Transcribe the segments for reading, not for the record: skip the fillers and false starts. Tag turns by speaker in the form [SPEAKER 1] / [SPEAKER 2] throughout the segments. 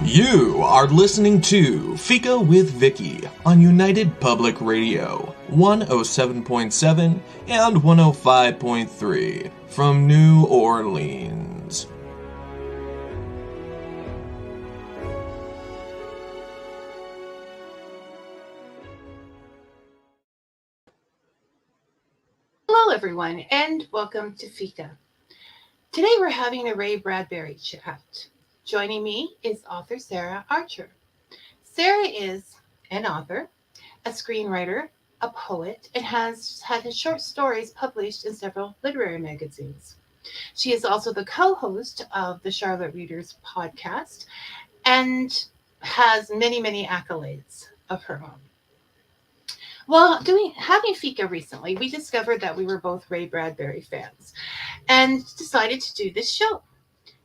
[SPEAKER 1] You are listening to Fika with Vicky on United Public Radio, 107.7 and 105.3 from New Orleans.
[SPEAKER 2] Hello, everyone, and welcome to Fika. Today we're having a Ray Bradbury chat. Joining me is author Sarah Archer. Sarah is an author, a screenwriter, a poet, and has had his short stories published in several literary magazines. She is also the co-host of the Charlotte Readers podcast and has many accolades of her own. Well, having Fika recently, we discovered that we were both Ray Bradbury fans and decided to do this show.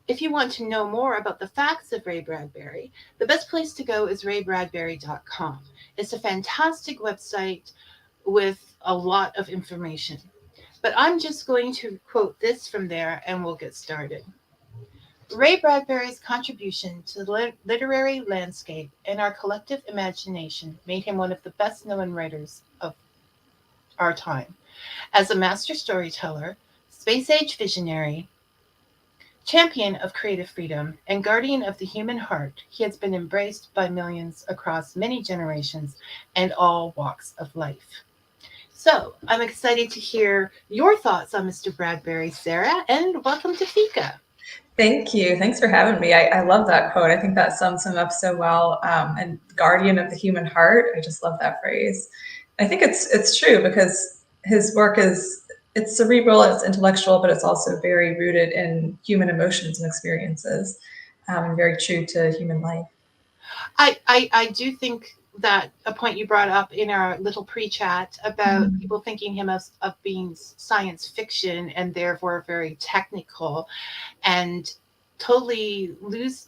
[SPEAKER 2] If you want to know more about the facts of Ray Bradbury, the best place to go is raybradbury.com. It's a fantastic website with a lot of information. But I'm just going to quote this from there and we'll get started. Ray Bradbury's contribution to the literary landscape and our collective imagination made him one of the best-known writers of our time. As a master storyteller, space-age visionary, champion of creative freedom, and guardian of the human heart, he has been embraced by millions across many generations and all walks of life. So, I'm excited to hear your thoughts on Mr. Bradbury, Sarah, and welcome to Fika.
[SPEAKER 3] Thank you. Thanks for having me. I love that quote. I think that sums him up so well. And guardian of the human heart. I just love that phrase. I think it's true because his work it's cerebral, it's intellectual, but it's also very rooted in human emotions and experiences, and very true to human life.
[SPEAKER 2] I do think that a point you brought up in our little pre-chat about people thinking him of being science fiction and therefore very technical and totally loses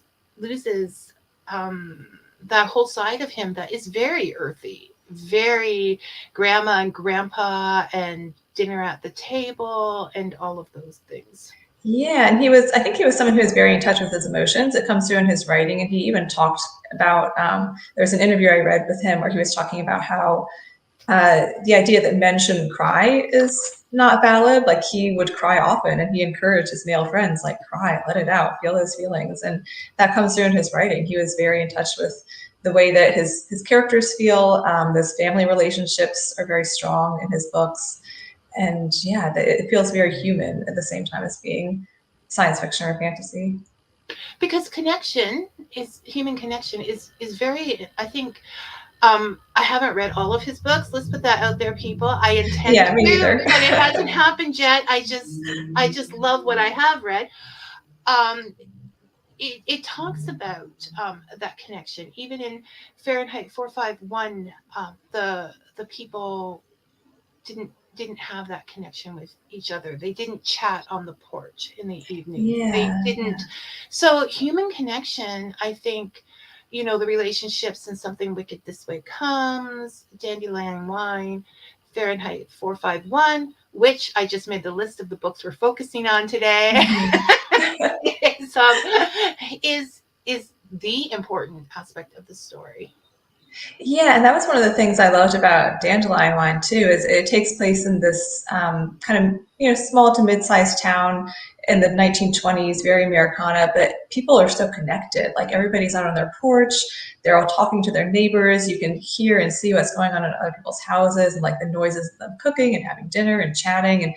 [SPEAKER 2] that whole side of him that is very earthy, very grandma and grandpa and dinner at the table and all of those things.
[SPEAKER 3] Yeah, and I think he was someone who was very in touch with his emotions. It comes through in his writing, and he even talked about, there's an interview I read with him where he was talking about how the idea that men shouldn't cry is not valid. Like, he would cry often, and he encouraged his male friends, like, cry, let it out, feel those feelings. And that comes through in his writing. He was very in touch with the way that his characters feel. Those family relationships are very strong in his books. And yeah, it feels very human at the same time as being science fiction or fantasy.
[SPEAKER 2] Because human connection is very, I think, I haven't read all of his books. Let's put that out there, people. I intend
[SPEAKER 3] to, me either.
[SPEAKER 2] But it hasn't happened yet. I just love what I have read. It talks about that connection. Even in Fahrenheit 451, the people didn't have that connection with each other. They didn't chat on the porch in the evening.
[SPEAKER 3] Yeah,
[SPEAKER 2] they didn't. Yeah. So human connection, I think, the relationships in Something Wicked This Way Comes, Dandelion Wine, Fahrenheit 451, which I just made the list of the books we're focusing on today, is the important aspect of the story.
[SPEAKER 3] Yeah, and that was one of the things I loved about Dandelion Wine too, is it takes place in this kind of small to mid-sized town in the 1920s, very Americana, but people are so connected. Like, everybody's out on their porch, they're all talking to their neighbors. You can hear and see what's going on in other people's houses, and like the noises of them cooking and having dinner and chatting. And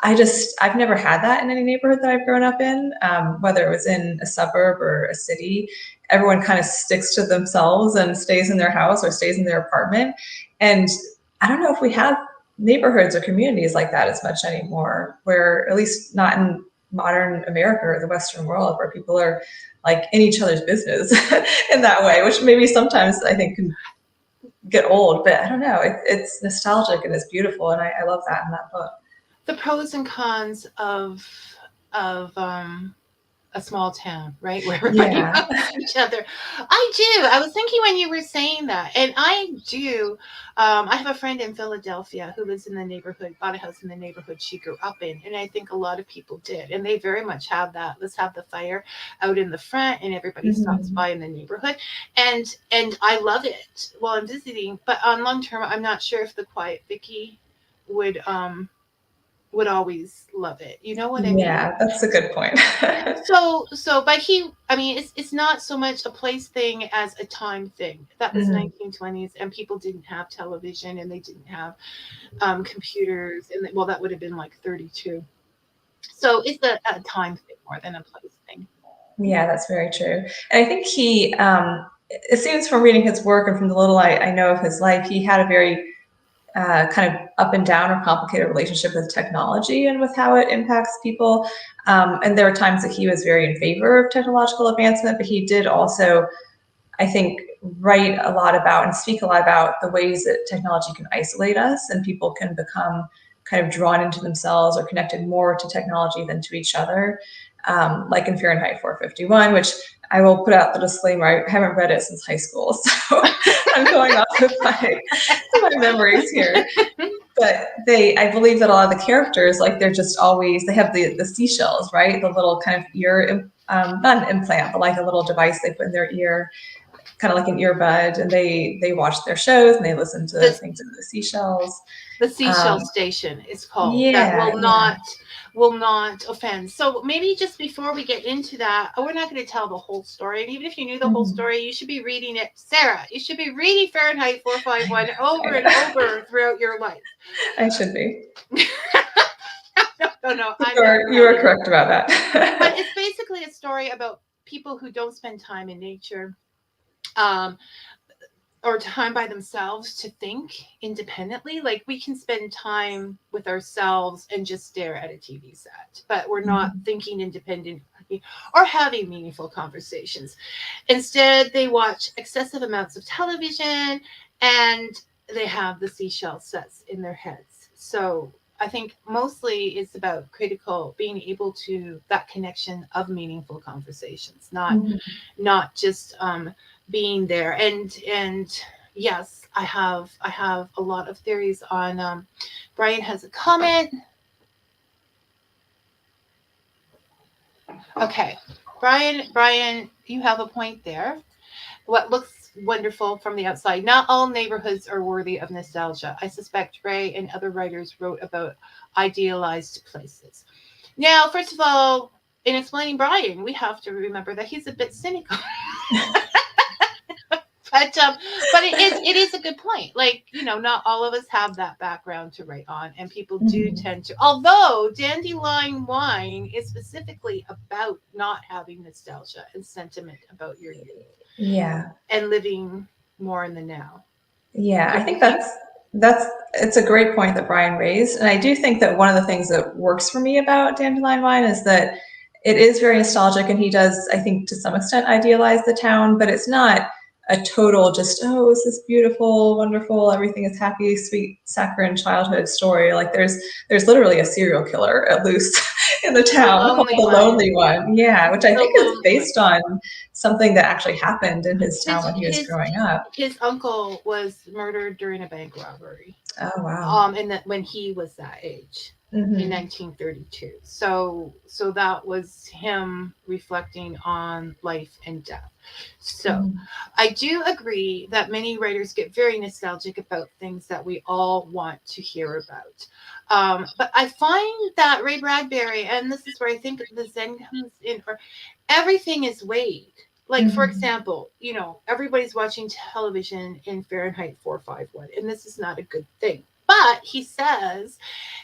[SPEAKER 3] I've never had that in any neighborhood that I've grown up in, whether it was in a suburb or a city. Everyone kind of sticks to themselves and stays in their house or stays in their apartment. And I don't know if we have neighborhoods or communities like that as much anymore, where, at least not in modern America or the Western world, where people are like in each other's business in that way, which maybe sometimes I think can get old, but I don't know. It's nostalgic and it's beautiful. And I love that in that book.
[SPEAKER 2] The pros and cons of a small town, right? Where everybody knows each other. I do. I was thinking when you were saying that, and I do. I have a friend in Philadelphia who lives in the neighborhood, bought a house in the neighborhood she grew up in, and I think a lot of people did, and they very much have that. Let's have the fire out in the front, and everybody stops by in the neighborhood, and I love it while I'm visiting. But on long term, I'm not sure if the quiet Vicky would always love it. You know what I mean?
[SPEAKER 3] Yeah, that's a good point.
[SPEAKER 2] But I mean, it's not so much a place thing as a time thing. That was 1920s, and people didn't have television, and they didn't have computers, and well, that would have been like 32. So it's a time thing more than a place thing.
[SPEAKER 3] Yeah, that's very true. And I think he, it seems from reading his work and from the little I know of his life, he had a very kind of up and down or complicated relationship with technology and with how it impacts people. And there were times that he was very in favor of technological advancement, but he did also, I think, write a lot about and speak a lot about the ways that technology can isolate us and people can become kind of drawn into themselves or connected more to technology than to each other. Like in Fahrenheit 451, which I will put out the disclaimer, I haven't read it since high school, so I'm going off of my memories here. But I believe that a lot of the characters, like they're just always, they have the seashells, right? The little kind of ear, not an implant, but like a little device they put in their ear, kind of like an earbud, and they watch their shows and they listen to things in the seashells.
[SPEAKER 2] The seashell station is called.
[SPEAKER 3] Yeah,
[SPEAKER 2] that will not offend. So maybe just before we get into that, we're not going to tell the whole story. And even if you knew the whole story, you should be reading it. Sarah, you should be reading Fahrenheit 451 over and over throughout your life.
[SPEAKER 3] I should be.
[SPEAKER 2] No.
[SPEAKER 3] You are correct about that.
[SPEAKER 2] But it's basically a story about people who don't spend time in nature. Or time by themselves to think independently. Like we can spend time with ourselves and just stare at a TV set, but we're not thinking independently or having meaningful conversations. Instead, they watch excessive amounts of television and they have the seashell sets in their heads. So I think mostly it's about being able to that connection of meaningful conversations, not just being there. And yes, I have a lot of theories on Brian has a comment. Okay, Brian, you have a point there. What looks wonderful from the outside. Not all neighborhoods are worthy of nostalgia. I suspect Ray and other writers wrote about idealized places. Now, first of all, in explaining Brian, we have to remember that he's a bit cynical. But it is a good point. Like, not all of us have that background to write on, and people do tend to. Although Dandelion Wine is specifically about not having nostalgia and sentiment about your youth.
[SPEAKER 3] Yeah.
[SPEAKER 2] And living more in the now.
[SPEAKER 3] Yeah, I think it's a great point that Brian raised, and I do think that one of the things that works for me about Dandelion Wine is that it is very nostalgic, and he does, I think, to some extent idealize the town, but it's not a total just, oh, this is beautiful, wonderful, everything is happy, sweet, saccharine childhood story. Like there's literally a serial killer at loose in the town called the Lonely One. Yeah, which I think is based on something that actually happened in his town when he was growing up.
[SPEAKER 2] His uncle was murdered during a bank robbery.
[SPEAKER 3] Oh wow.
[SPEAKER 2] And when he was that age. In 1932. So that was him reflecting on life and death. So I do agree that many writers get very nostalgic about things that we all want to hear about. But I find that Ray Bradbury, and this is where I think the Zen comes in, or everything is weighed. Like, for example, everybody's watching television in Fahrenheit 451, and this is not a good thing. But he says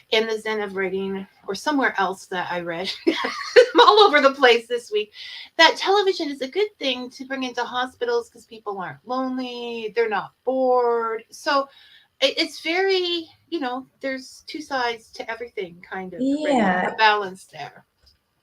[SPEAKER 2] in the Zen of Writing, or somewhere else that I read, I'm all over the place this week, that television is a good thing to bring into hospitals because people aren't lonely, they're not bored. So it's very, there's two sides to everything, kind of.
[SPEAKER 3] Yeah.
[SPEAKER 2] A balance there.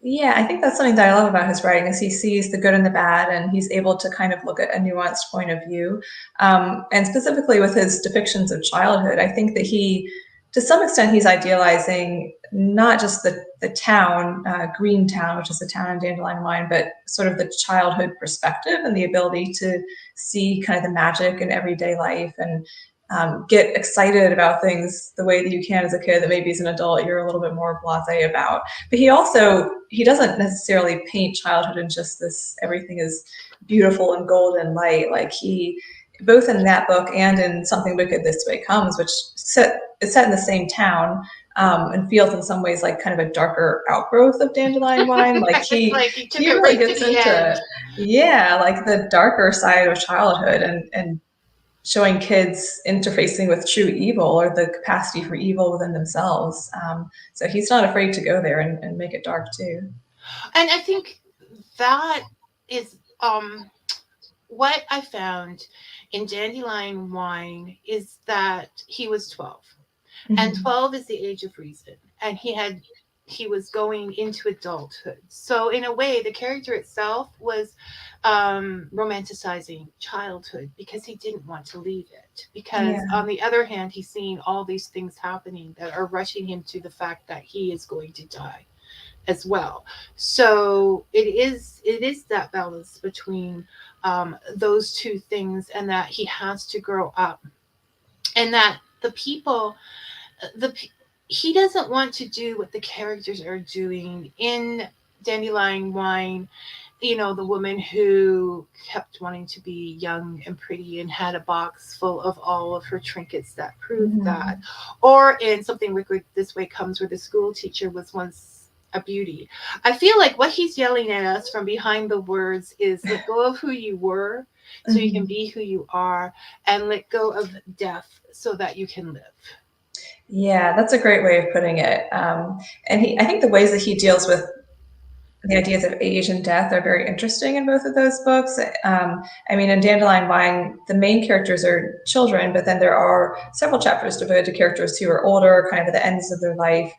[SPEAKER 3] Yeah, I think that's something that I love about his writing is he sees the good and the bad, and he's able to kind of look at a nuanced point of view. And specifically with his depictions of childhood, I think that he to some extent, he's idealizing not just the town, Greentown, which is the town in Dandelion Wine, but sort of the childhood perspective and the ability to see kind of the magic in everyday life and get excited about things the way that you can as a kid that maybe as an adult you're a little bit more blasé about. But he doesn't necessarily paint childhood in just this everything is beautiful and golden light. Like both in that book and in Something Wicked This Way Comes, which is set in the same town, and feels in some ways like kind of a darker outgrowth of Dandelion Wine. Like he really gets into like the darker side of childhood and showing kids interfacing with true evil or the capacity for evil within themselves. So he's not afraid to go there and make it dark too.
[SPEAKER 2] And I think that is what I found in Dandelion Wine is that he was 12. Mm-hmm. And 12 is the age of reason. And he was going into adulthood. So in a way, the character itself was romanticizing childhood because he didn't want to leave it. Because on the other hand, he's seeing all these things happening that are rushing him to the fact that he is going to die as well. So it is that balance between those two things, and that he has to grow up, and that he doesn't want to do what the characters are doing in Dandelion Wine. You know, the woman who kept wanting to be young and pretty and had a box full of all of her trinkets that proved that. Or in Something Wicked This Way Comes, where the school teacher was once a beauty. I feel like what he's yelling at us from behind the words is let go of who you were so you can be who you are, and let go of death so that you can live.
[SPEAKER 3] Yeah, that's a great way of putting it. And I think the ways that he deals with the ideas of age and death are very interesting in both of those books. I mean, in Dandelion Wine, the main characters are children, but then there are several chapters devoted to characters who are older, kind of at the ends of their life,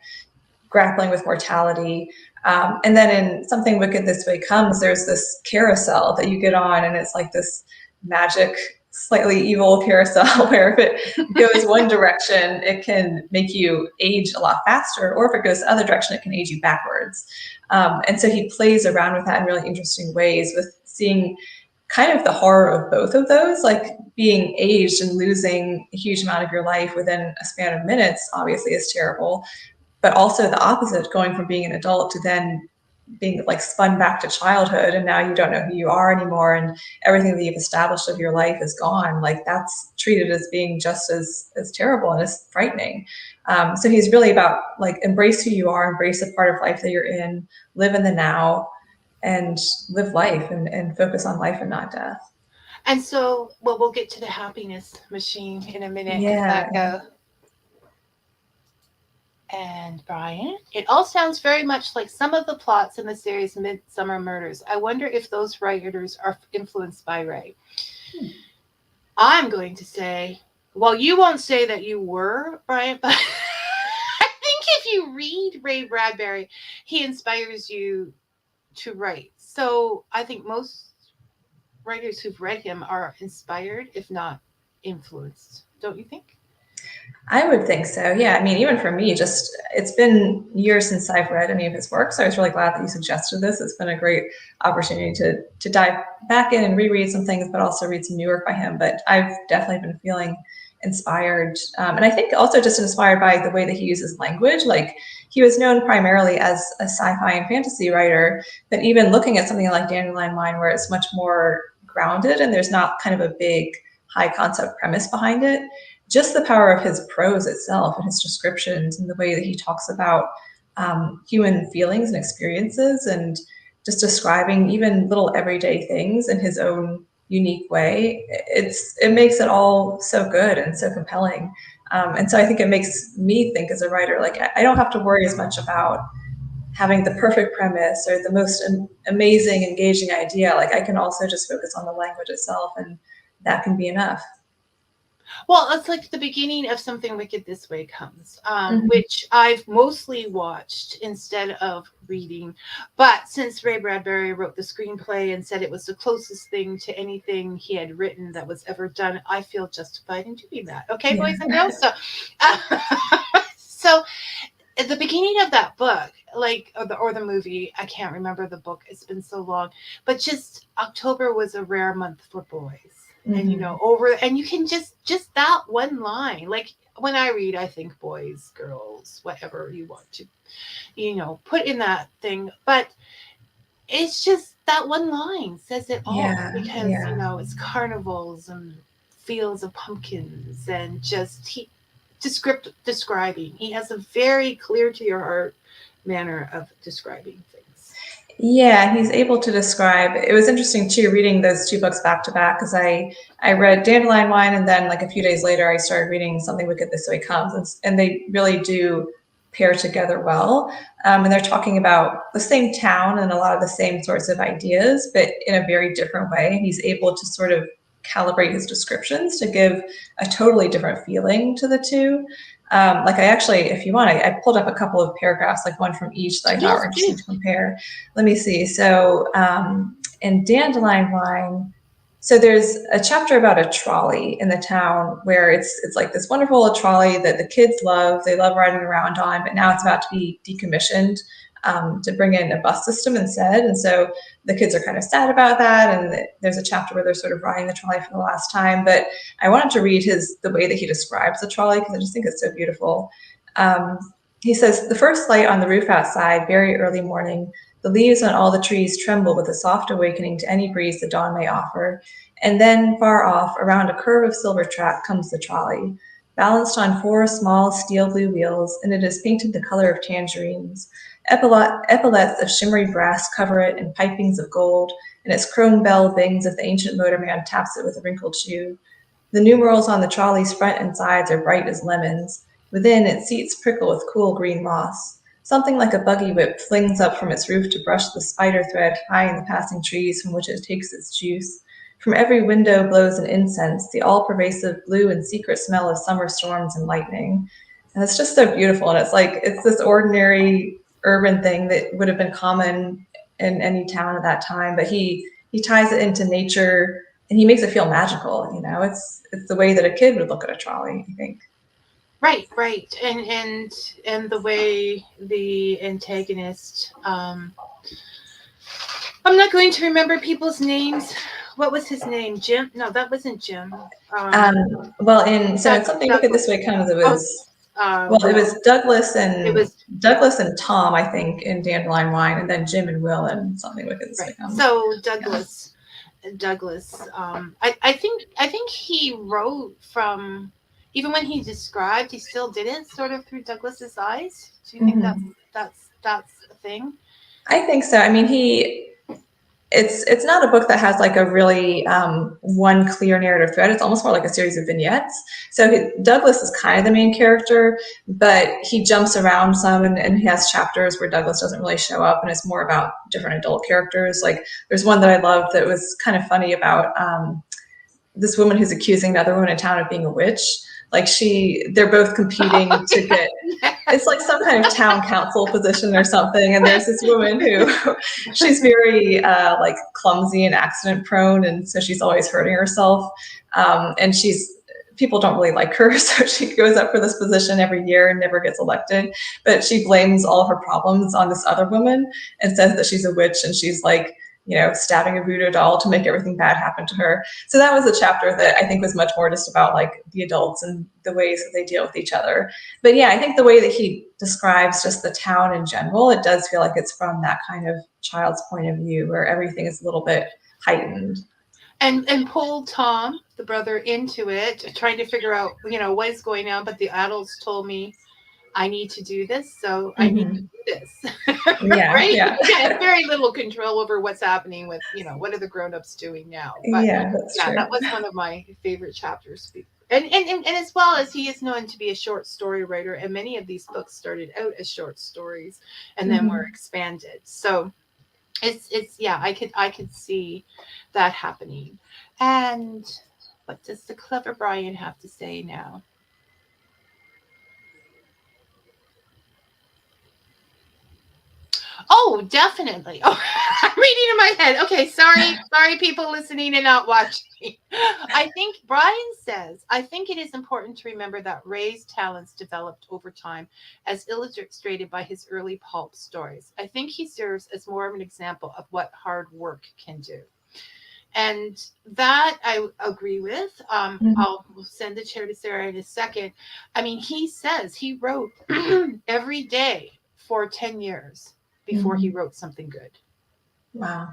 [SPEAKER 3] grappling with mortality. And then in Something Wicked This Way Comes, there's this carousel that you get on, and it's like this magic, slightly evil carousel where if it goes one direction, it can make you age a lot faster, or if it goes the other direction, it can age you backwards. And so he plays around with that in really interesting ways, with seeing kind of the horror of both of those, like being aged and losing a huge amount of your life within a span of minutes, obviously is terrible. But also the opposite, going from being an adult to then being like spun back to childhood, and now you don't know who you are anymore, and everything that you've established of your life is gone. Like that's treated as being just as terrible and as frightening. So he's really about like embrace who you are, embrace the part of life that you're in, live in the now, and live life and focus on life and not death.
[SPEAKER 2] And so, well, we'll get to the happiness machine in a minute. And Brian, it all sounds very much like some of the plots in the series Midsummer Murders. I wonder if those writers are influenced by Ray. I'm going to say, well, you won't say that you were, Brian, but I think if you read Ray Bradbury, he inspires you to write. So I think most writers who've read him are inspired, if not influenced. Don't you think?
[SPEAKER 3] I would think so. Yeah. I mean, even for me, it's been years since I've read any of his work. So I was really glad that you suggested this. It's been a great opportunity to dive back in and reread some things, but also read some new work by him. But I've definitely been feeling inspired. And I think also just inspired by the way that he uses language. Like he was known primarily as a sci-fi and fantasy writer, but even looking at something like Dandelion Wine, where it's much more grounded and there's not kind of a big high concept premise behind it, just the power of his prose itself and his descriptions and the way that he talks about human feelings and experiences, and just describing even little everyday things in his own unique way. It makes it all so good and so compelling. And so I think it makes me think as a writer, like I don't have to worry as much about having the perfect premise or the most amazing, engaging idea. Like I can also just focus on the language itself, and that can be enough.
[SPEAKER 2] Well, it's like the beginning of Something Wicked This Way Comes, which I've mostly watched instead of reading. But since Ray Bradbury wrote the screenplay and said it was the closest thing to anything he had written that was ever done, I feel justified in doing that. Okay, boys and girls? So, So at the beginning of that book, like or the movie, I can't remember the book. It's been so long, but just October was a rare month for boys, and and you can just that one line. Like when I read, I think boys, girls, whatever you want to, put in that thing, but it's just that one line says it all
[SPEAKER 3] Yeah,
[SPEAKER 2] because
[SPEAKER 3] yeah.
[SPEAKER 2] it's carnivals and fields of pumpkins and just describing. He has a very clear to your heart manner of describing things.
[SPEAKER 3] Yeah, he's able to describe. It was interesting too, reading those two books back to back, because I read Dandelion Wine, and then like a few days later, I started reading Something Wicked This Way Comes, and they really do pair together well. And they're talking about the same town and a lot of the same sorts of ideas, but in a very different way. And he's able to sort of calibrate his descriptions to give a totally different feeling to the two. Like I actually, if you want, I pulled up a couple of paragraphs, like one from each that I thought were interesting to compare. Let me see. So in Dandelion Wine, so there's a chapter about a trolley in the town where it's like this wonderful trolley that the kids love. They love riding around on, but now it's about to be decommissioned to bring in a bus system instead. And so the kids are kind of sad about that. And there's a chapter where they're sort of riding the trolley for the last time. But I wanted to read the way that he describes the trolley, because I just think it's so beautiful. He says, "The first light on the roof outside, very early morning. The leaves on all the trees tremble with a soft awakening to any breeze the dawn may offer. And then, far off, around a curve of silver track, comes the trolley, balanced on four small steel blue wheels, and it is painted the color of tangerines. Epaulets of shimmery brass cover it, and pipings of gold, and its chrome bell bings if the ancient motorman taps it with a wrinkled shoe. The numerals on the trolley's front and sides are bright as lemons. Within, its seats prickle with cool green moss. Something like a buggy whip flings up from its roof to brush the spider thread high in the passing trees from which it takes its juice. From every window blows an incense, the all-pervasive blue and secret smell of summer storms and lightning." And it's just so beautiful. And it's this ordinary urban thing that would have been common in any town at that time, but he ties it into nature, and he makes it feel magical. It's the way that a kid would look at a trolley, I think.
[SPEAKER 2] Right, and the way the antagonist, I'm not going to remember people's names. What was his name? Jim? No, that wasn't Jim.
[SPEAKER 3] Well, in Something Wicked This Way Comes, it was it was Douglas and Tom, I think, in Dandelion Wine, and then Jim and Will in Something Wicked This Way Comes.
[SPEAKER 2] So Douglas. I think he wrote from, even when he described, he still did it sort of through Douglas's eyes. Do you think that's a thing?
[SPEAKER 3] I think so. I mean, it's not a book that has like a really one clear narrative thread. It's almost more like a series of vignettes. So Douglas is kind of the main character, but he jumps around some, and he has chapters where Douglas doesn't really show up, and it's more about different adult characters. Like there's one that I loved that was kind of funny about this woman who's accusing another woman in town of being a witch. Like they're both competing to get, it's like some kind of town council position or something. And there's this woman who, she's very like clumsy and accident prone. And so she's always hurting herself. And people don't really like her. So she goes up for this position every year and never gets elected. But she blames all of her problems on this other woman and says that she's a witch, and she's like, stabbing a voodoo doll to make everything bad happen to her. So that was a chapter that I think was much more just about like the adults and the ways that they deal with each other. But yeah, I think the way that he describes just the town in general, it does feel like it's from that kind of child's point of view where everything is a little bit heightened.
[SPEAKER 2] And pulled Tom, the brother, into it, trying to figure out, what is going on. But the adults told me, I need to do this, so I need to do this.
[SPEAKER 3] Yeah,
[SPEAKER 2] right?
[SPEAKER 3] Yeah.
[SPEAKER 2] You have very little control over what's happening with, what are the grown-ups doing now. But
[SPEAKER 3] that's true.
[SPEAKER 2] That was one of my favorite chapters. And as well as he is known to be a short story writer, and many of these books started out as short stories and then were expanded. So it's I could see that happening. And what does the clever Brian have to say now? Oh, definitely. Oh, I'm reading in my head. Okay, sorry, people listening and not watching. I think Brian says, I think it is important to remember that Ray's talents developed over time, as illustrated by his early pulp stories. I think he serves as more of an example of what hard work can do. And that I agree with.
[SPEAKER 3] Mhm.
[SPEAKER 2] I'll send the chair to Sarah in a second. I mean, he says he wrote every day for 10 years before he
[SPEAKER 3] Mhm.
[SPEAKER 2] wrote something good.
[SPEAKER 3] Wow.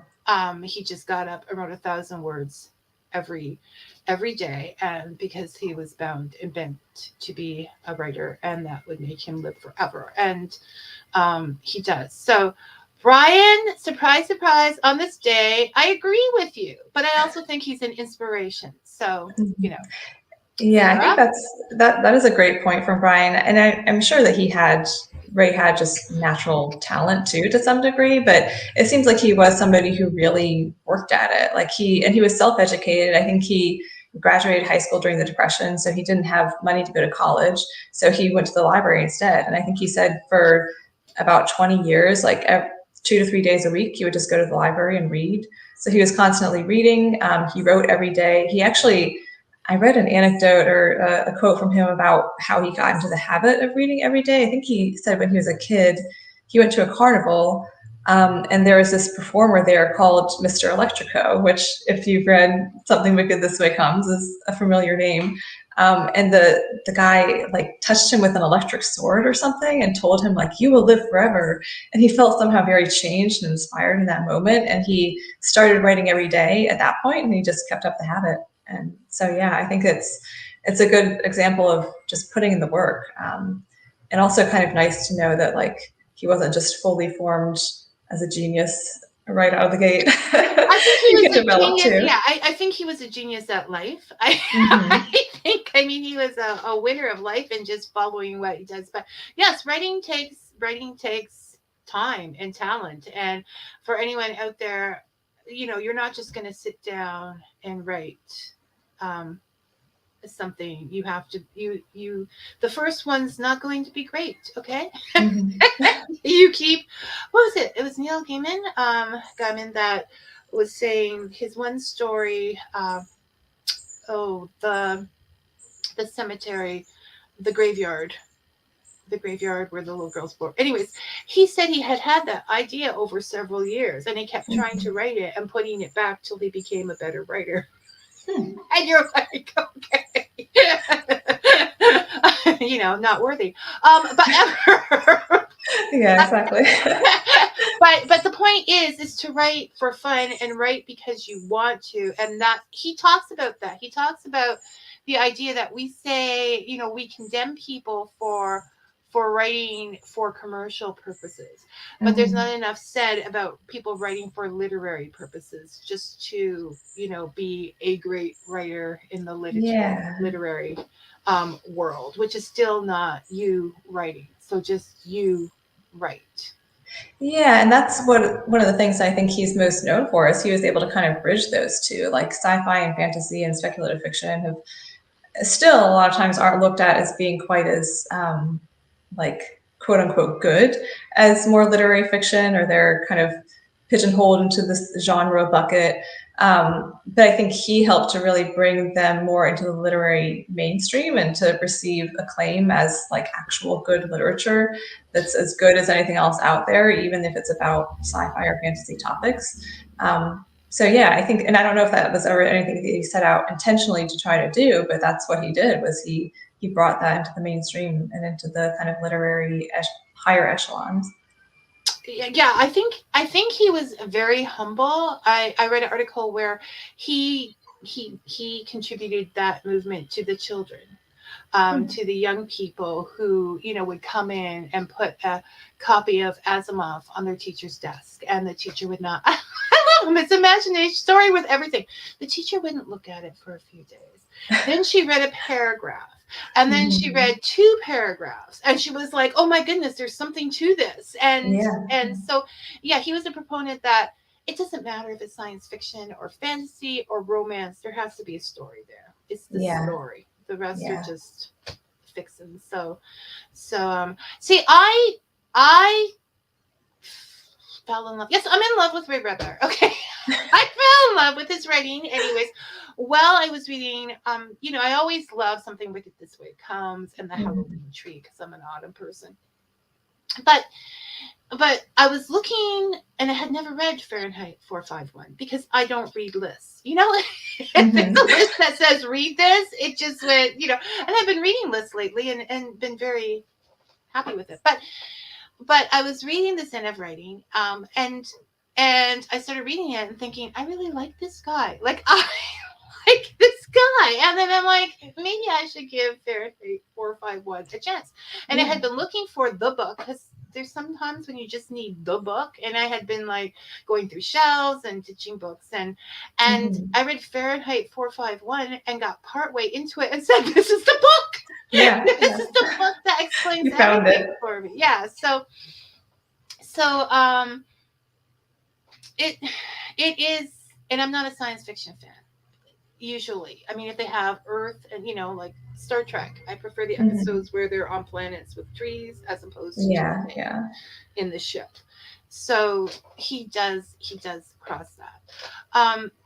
[SPEAKER 2] He just got up and wrote 1,000 words every every day, and because he was bound and bent to be a writer, and that would make him live forever. And he does. So, Brian, surprise, surprise, on this day, I agree with you, but I also think he's an inspiration. So,
[SPEAKER 3] Mhm.
[SPEAKER 2] you know,
[SPEAKER 3] Yeah, I think
[SPEAKER 2] Sarah?
[SPEAKER 3] that is a great point from Brian, and I'm sure that Ray had just natural talent too to some degree, but it seems like he was somebody who really worked at it. Like he was self-educated. I think he graduated high school during the Depression, so he didn't have money to go to college, so he went to the library instead. And I think he said for about 20 years, like 2 to 3 days a week, he would just go to the library and read. So he was constantly reading. He wrote every day. He actually I read an anecdote or a quote from him about how he got into the habit of reading every day. I think he said when he was a kid, he went to a carnival, and there was this performer there called Mr. Electrico, which, if you've read Something Wicked This Way Comes, is a familiar name. And the guy like touched him with an electric sword or something and told him like you will live forever. And he felt somehow very changed and inspired in that moment. And he started writing every day at that point, and he just kept up the habit. And so, yeah, I think it's a good example of just putting in the work, and also kind of nice to know that like he wasn't just fully formed as a genius right out of the gate.
[SPEAKER 2] I think he
[SPEAKER 3] He
[SPEAKER 2] was
[SPEAKER 3] could
[SPEAKER 2] a
[SPEAKER 3] develop
[SPEAKER 2] genius.
[SPEAKER 3] too.
[SPEAKER 2] Yeah, I think he was a genius at life. I
[SPEAKER 3] Hmm.
[SPEAKER 2] think, I mean, he was a winner of life and just following what he does. But yes, writing takes time and talent. And for anyone out there, you're not just going to sit down and write. Um, Something you have to you the first one's not going to be great, okay.
[SPEAKER 3] Hmm.
[SPEAKER 2] You keep, what was it was Neil Gaiman that was saying his one story, oh, the cemetery, the graveyard, the graveyard where the little girl's born. Anyways, he said he had that idea over several years, and he kept trying to write it and putting it back till he became a better writer.
[SPEAKER 3] Hmm.
[SPEAKER 2] And you're like, okay. Not worthy. But ever.
[SPEAKER 3] Yeah, exactly.
[SPEAKER 2] but the point is to write for fun and write because you want to. And that he talks about that. He talks about the idea that we say, we condemn people for writing for commercial purposes, but there's
[SPEAKER 3] Hmm.
[SPEAKER 2] not enough said about people writing for literary purposes, just to be a great writer in the
[SPEAKER 3] Yeah.
[SPEAKER 2] literary world, which is still not you writing, so just you write.
[SPEAKER 3] Yeah, and that's what one of the things I think he's most known for is he was able to kind of bridge those two, like sci-fi and fantasy and speculative fiction have still a lot of times aren't looked at as being quite as like quote unquote good as more literary fiction, or they're kind of pigeonholed into this genre bucket. But I think he helped to really bring them more into the literary mainstream and to receive acclaim as like actual good literature that's as good as anything else out there, even if it's about sci-fi or fantasy topics. So yeah, I think, and I don't know if that was ever anything that he set out intentionally to try to do, but that's what he did. Was he brought that into the mainstream and into the kind of literary higher echelons.
[SPEAKER 2] Yeah, I think he was very humble. I read an article where he contributed that movement to the children,
[SPEAKER 3] Hmm.
[SPEAKER 2] to the young people who would come in and put a copy of Asimov on their teacher's desk, and the teacher would not. I love him. It's imagination story with everything. The teacher wouldn't look at it for a few days. Then she read a paragraph. And then she
[SPEAKER 3] Hmm.
[SPEAKER 2] read two paragraphs, and she was like, "Oh my goodness, there's something to this." And
[SPEAKER 3] Yeah.
[SPEAKER 2] and so, yeah, he was a proponent that it doesn't matter if it's science fiction or fantasy or romance. There has to be a story there. It's the
[SPEAKER 3] Yeah.
[SPEAKER 2] story. The rest are
[SPEAKER 3] Yeah.
[SPEAKER 2] just fixing. So see, I fell in love. Yes, I'm in love with Ray Bradbury. Okay. I fell in love with his writing. Anyways, while I was reading, I always love something wicked this way it comes and the Halloween tree because I'm an autumn person. But I was looking and I had never read Fahrenheit 451 because I don't read lists. If there's a list that says read this, it just went, and I've been reading lists lately and been very happy with it. But I was reading this end of writing, and I started reading it and thinking, I really like this guy. Like, I like this guy. And then I'm like, maybe I should give Fahrenheit 451 a chance. And I had been looking for the book because there's sometimes when you just need the book. And I had been like going through shelves and ditching books. And I read Fahrenheit 451 and got partway into it and said, this is the book.
[SPEAKER 3] Yeah.
[SPEAKER 2] This is the book that explains everything for me. Yeah. So it is, and I'm not a science fiction fan. Usually, I mean, if they have Earth and like Star Trek, I prefer the episodes where they're on planets with trees as opposed to in the ship. So he does cross that.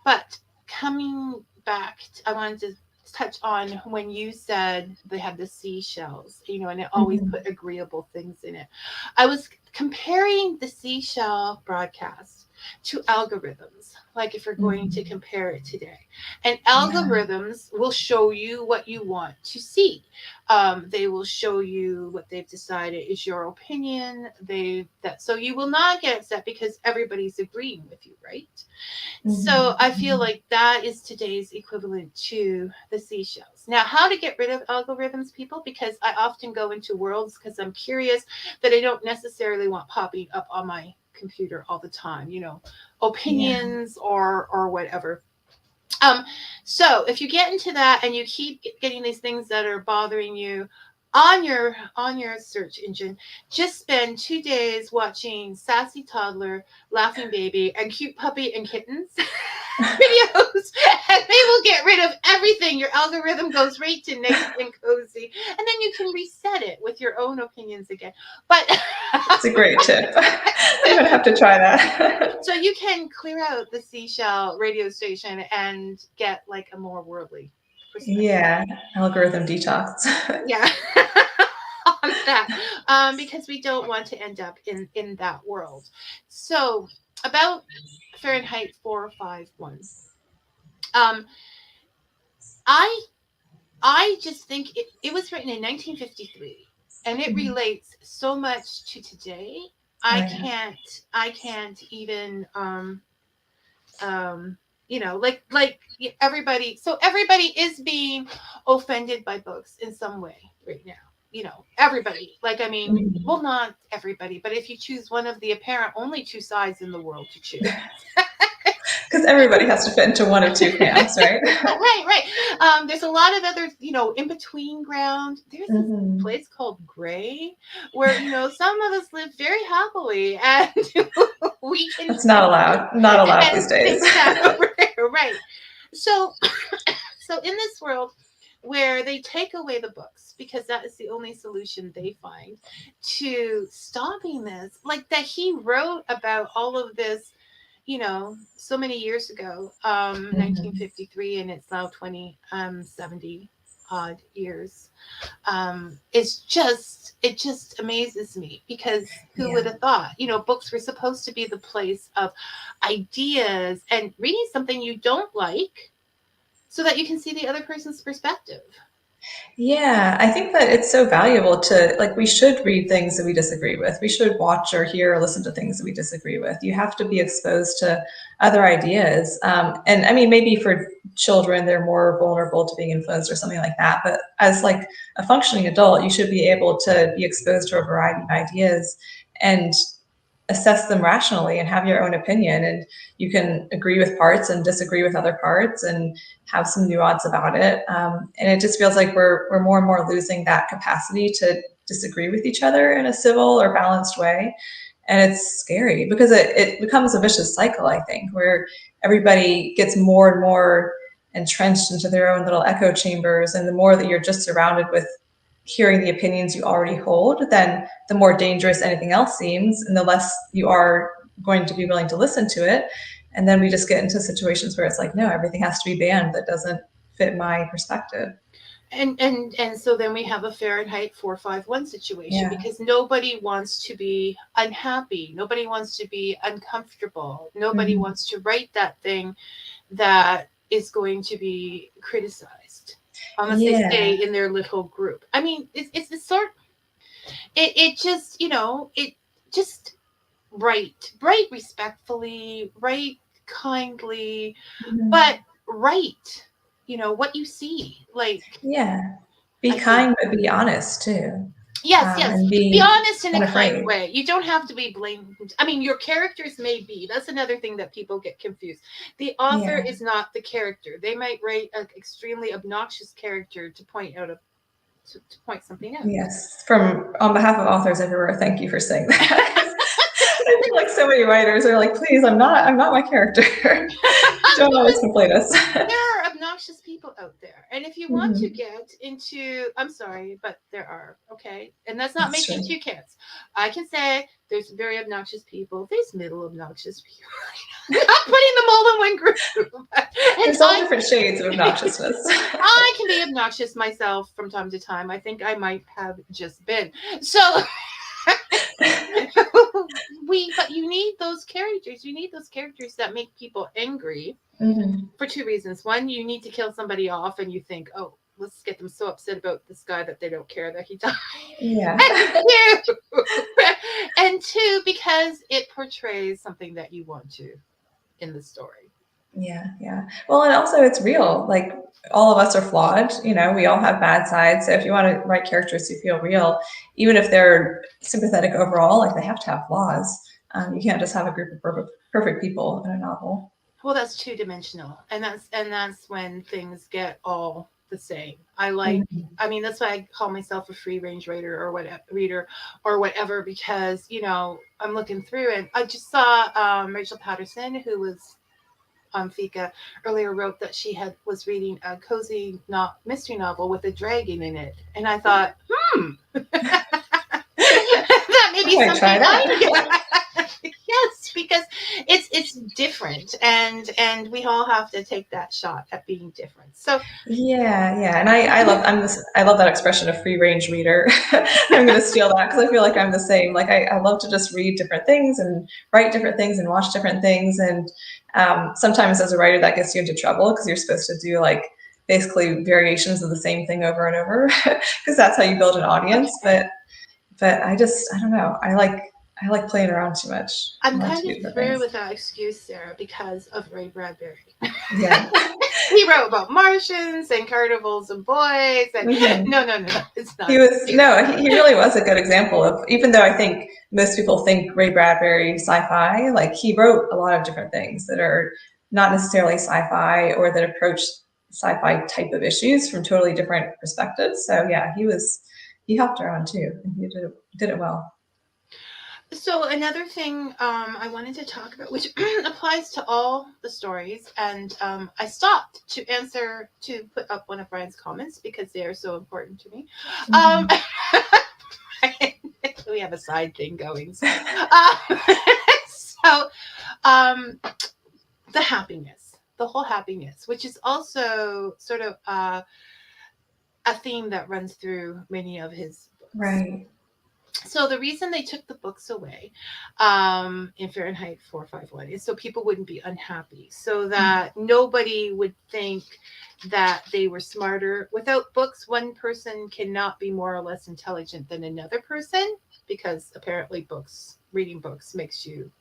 [SPEAKER 2] But coming back, I wanted to touch on when you said they have the seashells, and it always put agreeable things in it. I was comparing the seashell broadcast to algorithms, like if you're going to compare it today. And algorithms will show you what you want to see. They will show you what they've decided is your opinion. So you will not get upset because everybody's agreeing with you, right? So I feel like that is today's equivalent to the seashells. Now, how to get rid of algorithms, people? Because I often go into worlds because I'm curious that I don't necessarily want popping up on my computer all the time, opinions or whatever. So if you get into that and you keep getting these things that are bothering you on your search engine, just spend 2 days watching Sassy Toddler, Laughing Baby, and Cute Puppy and Kittens videos, and they will get rid of everything. Your algorithm goes right to nice and cozy, and then you can reset it with your own opinions again. But
[SPEAKER 3] it's a great tip. I'm gonna have to try that.
[SPEAKER 2] So you can clear out the seashell radio station and get like a more worldly perspective.
[SPEAKER 3] Yeah, algorithm detox.
[SPEAKER 2] Yeah. On that, because we don't want to end up in that world. So about Fahrenheit 451, I just think it was written in 1953, and it relates so much to today. I can't even like everybody. So everybody is being offended by books in some way right now. Everybody. Like, I mean, well, not everybody, but if you choose one of the apparent only two sides in the world to choose.
[SPEAKER 3] Because everybody has to fit into one of two camps, right?
[SPEAKER 2] Right. There's a lot of other, in between ground. There's this place called Gray, where some of us live very happily, and we can.
[SPEAKER 3] That's not allowed these days.
[SPEAKER 2] Right. So in this world where they take away the books because that is the only solution they find to stopping this, like that he wrote about all of this. So many years ago, 1953, and it's now 70 odd years. It just amazes me because who would have thought, books were supposed to be the place of ideas and reading something you don't like so that you can see the other person's perspective.
[SPEAKER 3] Yeah, I think that it's so valuable to, we should read things that we disagree with. We should watch or hear or listen to things that we disagree with. You have to be exposed to other ideas. And I mean, maybe for children, they're more vulnerable to being influenced or something like that. But as a functioning adult, you should be able to be exposed to a variety of ideas and assess them rationally and have your own opinion. And you can agree with parts and disagree with other parts and have some nuance about it. And it just feels like we're more and more losing that capacity to disagree with each other in a civil or balanced way. And it's scary because it becomes a vicious cycle, I think, where everybody gets more and more entrenched into their own little echo chambers. And the more that you're just surrounded with hearing the opinions you already hold, then the more dangerous anything else seems, and the less you are going to be willing to listen to it. And then we just get into situations where it's like, no, everything has to be banned that doesn't fit my perspective.
[SPEAKER 2] And so then we have a Fahrenheit 451 situation, because nobody wants to be unhappy. Nobody wants to be uncomfortable. Nobody wants to write that thing that is going to be criticized unless they stay in their little group. I mean, it's the sort, it just, it just write respectfully, write kindly, but write, what you see. Like,
[SPEAKER 3] be kind, but be honest too.
[SPEAKER 2] Yes.
[SPEAKER 3] And
[SPEAKER 2] be honest in a
[SPEAKER 3] unafraid.
[SPEAKER 2] kind way. You don't have to be blamed. I mean, your characters may be. That's another thing that people get confused. The author is not the character. They might write an extremely obnoxious character to point out to point something out.
[SPEAKER 3] Yes. On behalf of authors everywhere, thank you for saying that. I feel like so many writers are like, please, I'm not my character. Don't always complain us.
[SPEAKER 2] There are obnoxious people out there. And if you want to get into, I'm sorry, but there are, okay? And that's not making two kids. I can say there's very obnoxious people. There's middle obnoxious people. I'm not putting them all in one group.
[SPEAKER 3] There's all different shades of obnoxiousness.
[SPEAKER 2] I can be obnoxious myself from time to time. I think I might have just been. So... but you need those characters. You need those characters that make people angry for two reasons. One, you need to kill somebody off, and you think, oh, let's get them so upset about this guy that they don't care that he died.
[SPEAKER 3] Yeah.
[SPEAKER 2] And two, because it portrays something that you want to in the story.
[SPEAKER 3] Yeah. Well, and also it's real. Like, all of us are flawed. We all have bad sides. So if you want to write characters who feel real, even if they're sympathetic overall, like, they have to have flaws. You can't just have a group of perfect people in a novel.
[SPEAKER 2] Well, that's two-dimensional, and that's when things get all the same. I mean, that's why I call myself a free-range reader or whatever, because I'm looking through, and I just saw Rachel Patterson, who was on Fika earlier, wrote that she was reading a cozy mystery novel with a dragon in it, and I thought, that may be something I yes, because it's different, and we all have to take that shot at being different. So
[SPEAKER 3] and I love that expression of free range reader. I'm going to steal that because I feel like I'm the same. Like, I love to just read different things and write different things and watch different things, and sometimes as a writer that gets you into trouble because you're supposed to do like basically variations of the same thing over and over because that's how you build an audience. But I don't know. I like playing around too much.
[SPEAKER 2] I'm kind of through with that excuse, Sarah, because of Ray Bradbury.
[SPEAKER 3] Yeah.
[SPEAKER 2] He wrote about Martians and carnivals and boys. And no, it's not.
[SPEAKER 3] He really was a good example of, even though I think most people think Ray Bradbury sci-fi, like, he wrote a lot of different things that are not necessarily sci-fi or that approach sci-fi type of issues from totally different perspectives. So yeah, he hopped around too, and he did it well.
[SPEAKER 2] So another thing I wanted to talk about, which applies to all the stories, and I stopped to put up one of Brian's comments because they are so important to me. We have a side thing going. So the happiness, the whole happiness, which is also sort of a theme that runs through many of his books.
[SPEAKER 3] Right.
[SPEAKER 2] So the reason they took the books away in Fahrenheit 451 is so people wouldn't be unhappy, so that nobody would think that they were smarter. Without books, one person cannot be more or less intelligent than another person, because apparently reading books makes you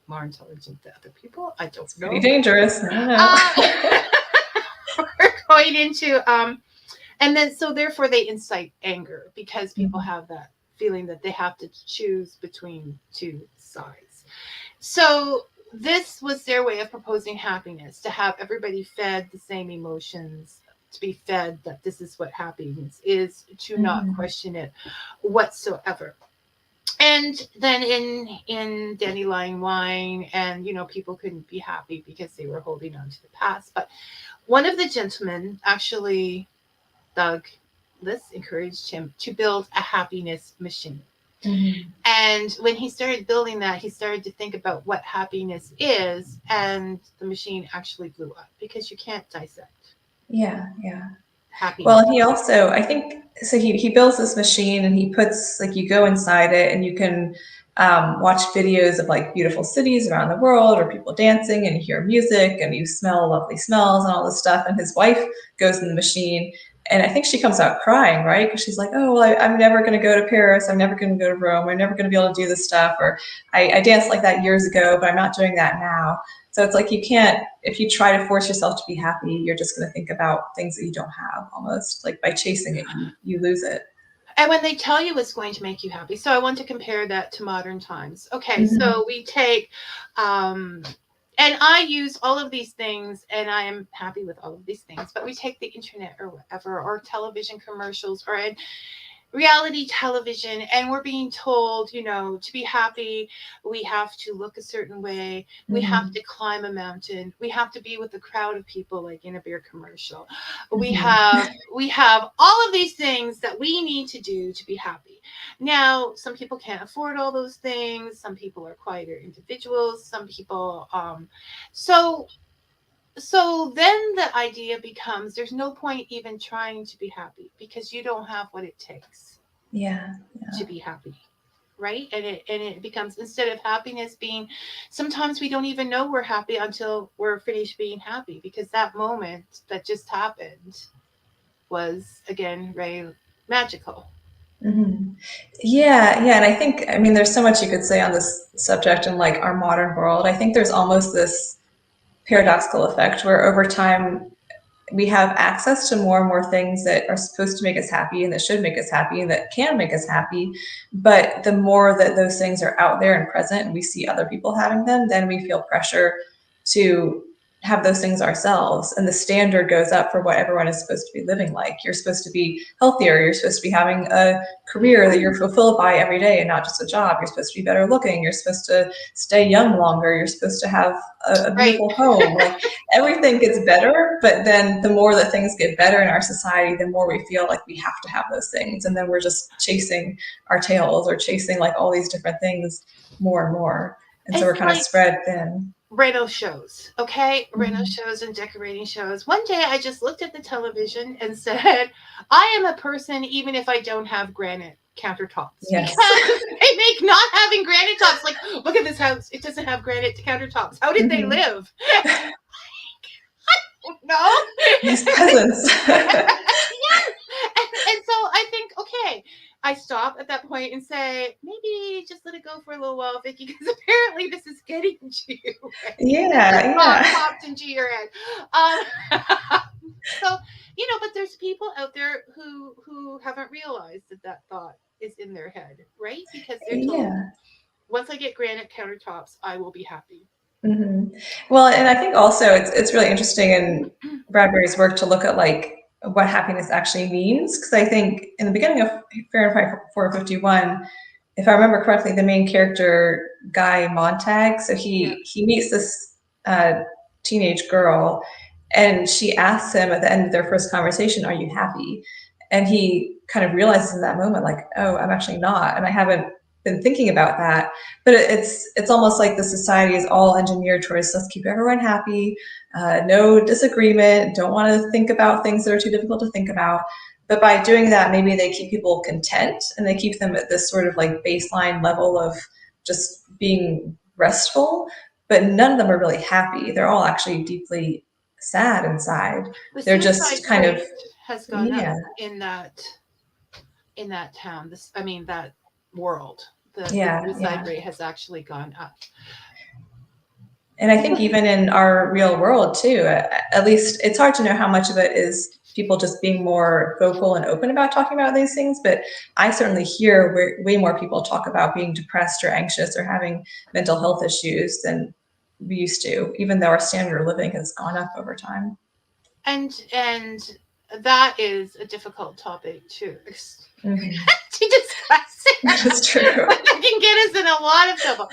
[SPEAKER 2] more intelligent than other people. I don't know.
[SPEAKER 3] Pretty dangerous. I don't know.
[SPEAKER 2] We're going into and then so therefore they incite anger, because people have that feeling that they have to choose between two sides. So this was their way of proposing happiness, to have everybody fed the same emotions, to be fed that this is what happiness is, to not question it whatsoever. And then in Dandelion Wine, and people couldn't be happy because they were holding on to the past. But one of the gentlemen actually, Doug, this encouraged him to build a happiness machine.
[SPEAKER 3] Mm-hmm.
[SPEAKER 2] And when he started building that, he started to think about what happiness is, and the machine actually blew up because you can't dissect
[SPEAKER 3] Yeah.
[SPEAKER 2] happiness.
[SPEAKER 3] Well, he also, I think, so he builds this machine and he puts, like, you go inside it and you can watch videos of like beautiful cities around the world or people dancing, and you hear music and you smell lovely smells and all this stuff. And his wife goes in the machine, and I think she comes out crying, right? Because she's like, oh, well, I'm never going to go to Paris. I'm never going to go to Rome. I'm never going to be able to do this stuff. Or I danced like that years ago, but I'm not doing that now. So it's like you can't, if you try to force yourself to be happy, you're just going to think about things that you don't have almost. Like by chasing it, you lose it.
[SPEAKER 2] And when they tell you it's going to make you happy. So I want to compare that to modern times. Okay,
[SPEAKER 3] Mm-hmm.
[SPEAKER 2] so we take, and I use all of these things, and I am happy with all of these things, but we take the internet or whatever, or television commercials, or reality television, and we're being told, to be happy, we have to look a certain way, we have to climb a mountain, we have to be with a crowd of people like in a beer commercial, we have all of these things that we need to do to be happy. Now, some people can't afford all those things, some people are quieter individuals, some people so then the idea becomes there's no point even trying to be happy because you don't have what it takes to be happy, right? And it becomes, instead of happiness being, sometimes we don't even know we're happy until we're finished being happy, because that moment that just happened was, again, Ray, magical.
[SPEAKER 3] Mm-hmm. Yeah, and I think, I mean, there's so much you could say on this subject in like our modern world. I think there's almost this paradoxical effect where over time we have access to more and more things that are supposed to make us happy and that should make us happy and that can make us happy. But the more that those things are out there and present and we see other people having them, then we feel pressure to have those things ourselves. And the standard goes up for what everyone is supposed to be living like. You're supposed to be healthier. You're supposed to be having a career that you're fulfilled by every day and not just a job. You're supposed to be better looking. You're supposed to stay young longer. You're supposed to have a beautiful home. Like everything gets better, but then the more that things get better in our society, the more we feel like we have to have those things. And then we're just chasing our tails or chasing like all these different things more and more. And so we're kind of spread thin.
[SPEAKER 2] Reno shows, okay? Reno shows and decorating shows. One day I just looked at the television and said, I am a person even if I don't have granite countertops.
[SPEAKER 3] Yes.
[SPEAKER 2] Because they make not having granite tops. Like, look at this house. It doesn't have granite countertops. How did they live? I don't know.
[SPEAKER 3] These peasants.
[SPEAKER 2] Yes. And so I think, okay, I stop at that point and say, maybe just let it go for a little while, Vicky, because apparently this is getting to you. Right?
[SPEAKER 3] Yeah.
[SPEAKER 2] Popped into your head. So, but there's people out there who haven't realized that thought is in their head, right? Because they're told, once I get granite countertops, I will be happy.
[SPEAKER 3] Mm-hmm. Well, and I think also it's really interesting in Bradbury's work to look at like what happiness actually means, because I think in the beginning of Fahrenheit 451, if I remember correctly, the main character Guy Montag, so he meets this teenage girl, and she asks him at the end of their first conversation, "Are you happy?" And he kind of realizes in that moment, like, "Oh, I'm actually not, and I haven't been thinking about that." But it's almost like the society is all engineered towards let's keep everyone happy, no disagreement, don't want to think about things that are too difficult to think about. But by doing that, maybe they keep people content and they keep them at this sort of like baseline level of just being restful, but none of them are really happy. They're all actually deeply sad inside. They're just kind of
[SPEAKER 2] has gone up in that town. That world. The suicide rate has actually gone up.
[SPEAKER 3] And I think even in our real world too, at least it's hard to know how much of it is people just being more vocal and open about talking about these things. But I certainly hear way more people talk about being depressed or anxious or having mental health issues than we used to, even though our standard of living has gone up over time.
[SPEAKER 2] And that is a difficult topic to discuss.
[SPEAKER 3] That's true.
[SPEAKER 2] That can get us in a lot of trouble.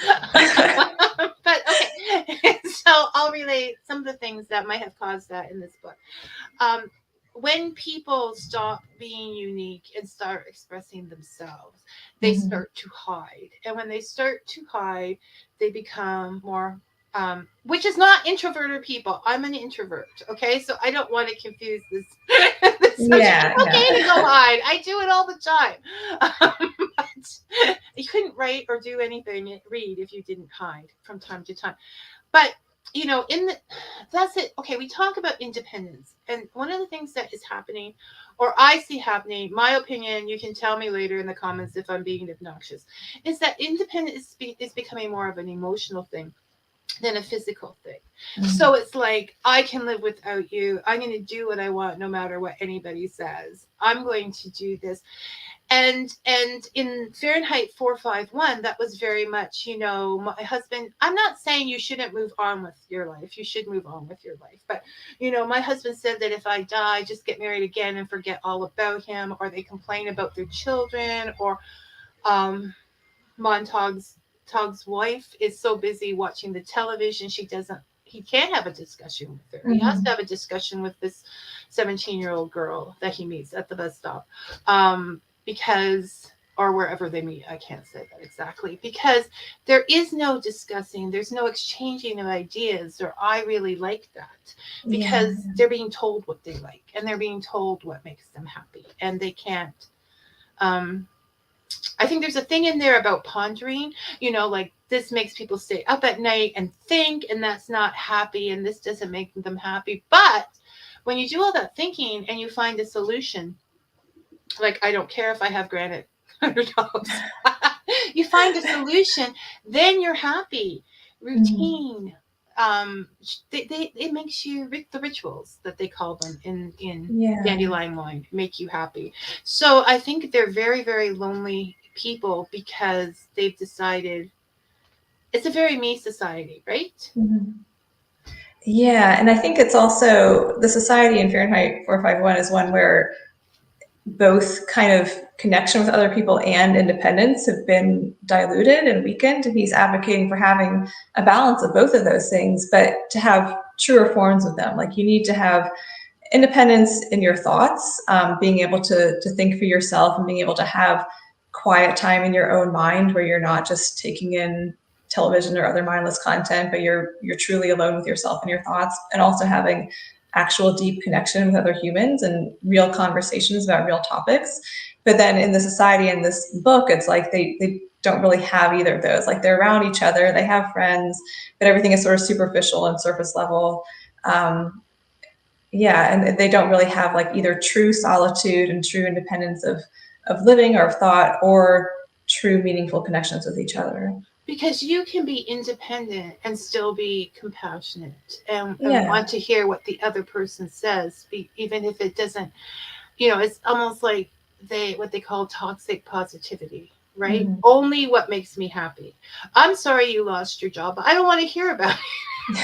[SPEAKER 2] But okay, so I'll relate some of the things that might have caused that in this book. when people stop being unique and start expressing themselves, they
[SPEAKER 3] Mhm.
[SPEAKER 2] start to hide. And when they start to hide, they become more, which is not introverted people. I'm an introvert. Okay. So I don't want to confuse this. This subject.
[SPEAKER 3] Yeah,
[SPEAKER 2] It's okay to go
[SPEAKER 3] yeah.
[SPEAKER 2] hide. I do it all the time. But you couldn't write or do anything, read, if you didn't hide from time to time. But in the that's it. Okay, we talk about independence, and one of the things that is happening, or I see happening, my opinion, you can tell me later in the comments if I'm being obnoxious, is that independence is becoming more of an emotional thing than a physical thing. So
[SPEAKER 3] Mhm.
[SPEAKER 2] it's like, I can live without you. I'm going to do what I want no matter what anybody says. I'm going to do this. And in Fahrenheit 451, that was very much, my husband, I'm not saying you shouldn't move on with your life. You should move on with your life. But my husband said that if I die, just get married again and forget all about him. Or they complain about their children. Or um Montag's wife is so busy watching the television, he can't have a discussion with her. He has to
[SPEAKER 3] Mhm.
[SPEAKER 2] have a discussion with this 17-year-old girl that he meets at the bus stop. Because, or wherever they meet, I can't say that exactly, because there is no discussing, there's no exchanging of ideas, or I really like that,
[SPEAKER 3] Yeah.
[SPEAKER 2] because they're being told what they like, and they're being told what makes them happy, and they can't. um I think there's a thing in there about pondering, like this makes people stay up at night and think, and that's not happy, and this doesn't make them happy. But when you do all that thinking and you find a solution, like, I don't care if I have granite countertops, you find a solution, then you're happy.
[SPEAKER 3] Mhm.
[SPEAKER 2] Routine. It makes you, the rituals that they call them in
[SPEAKER 3] Yeah.
[SPEAKER 2] Dandelion Wine make you happy. So I think they're very, very lonely people because they've decided it's a very me society, right?
[SPEAKER 3] Mhm. Yeah, and I think it's also the society in Fahrenheit 451 is one where both kind of connection with other people and independence have been diluted and weakened. And he's advocating for having a balance of both of those things, but to have truer forms of them. Like you need to have independence in your thoughts, being able to think for yourself and being able to have quiet time in your own mind where you're not just taking in television or other mindless content, but you're truly alone with yourself and your thoughts, and also having actual deep connection with other humans and real conversations about real topics. But then in the society in this book, it's like they don't really have either of those. Like they're around each other, they have friends, but everything is sort of superficial and surface level. Um, yeah, and they don't really have like either true solitude and true independence of living or of thought, or true meaningful connections with each other.
[SPEAKER 2] Because you can be independent and still be compassionate, and
[SPEAKER 3] Yeah.
[SPEAKER 2] want to hear what the other person says, even if it doesn't. It's almost like what they call toxic positivity, right?
[SPEAKER 3] Mhm.
[SPEAKER 2] Only what makes me happy. I'm sorry you lost your job, but I don't want to hear about it.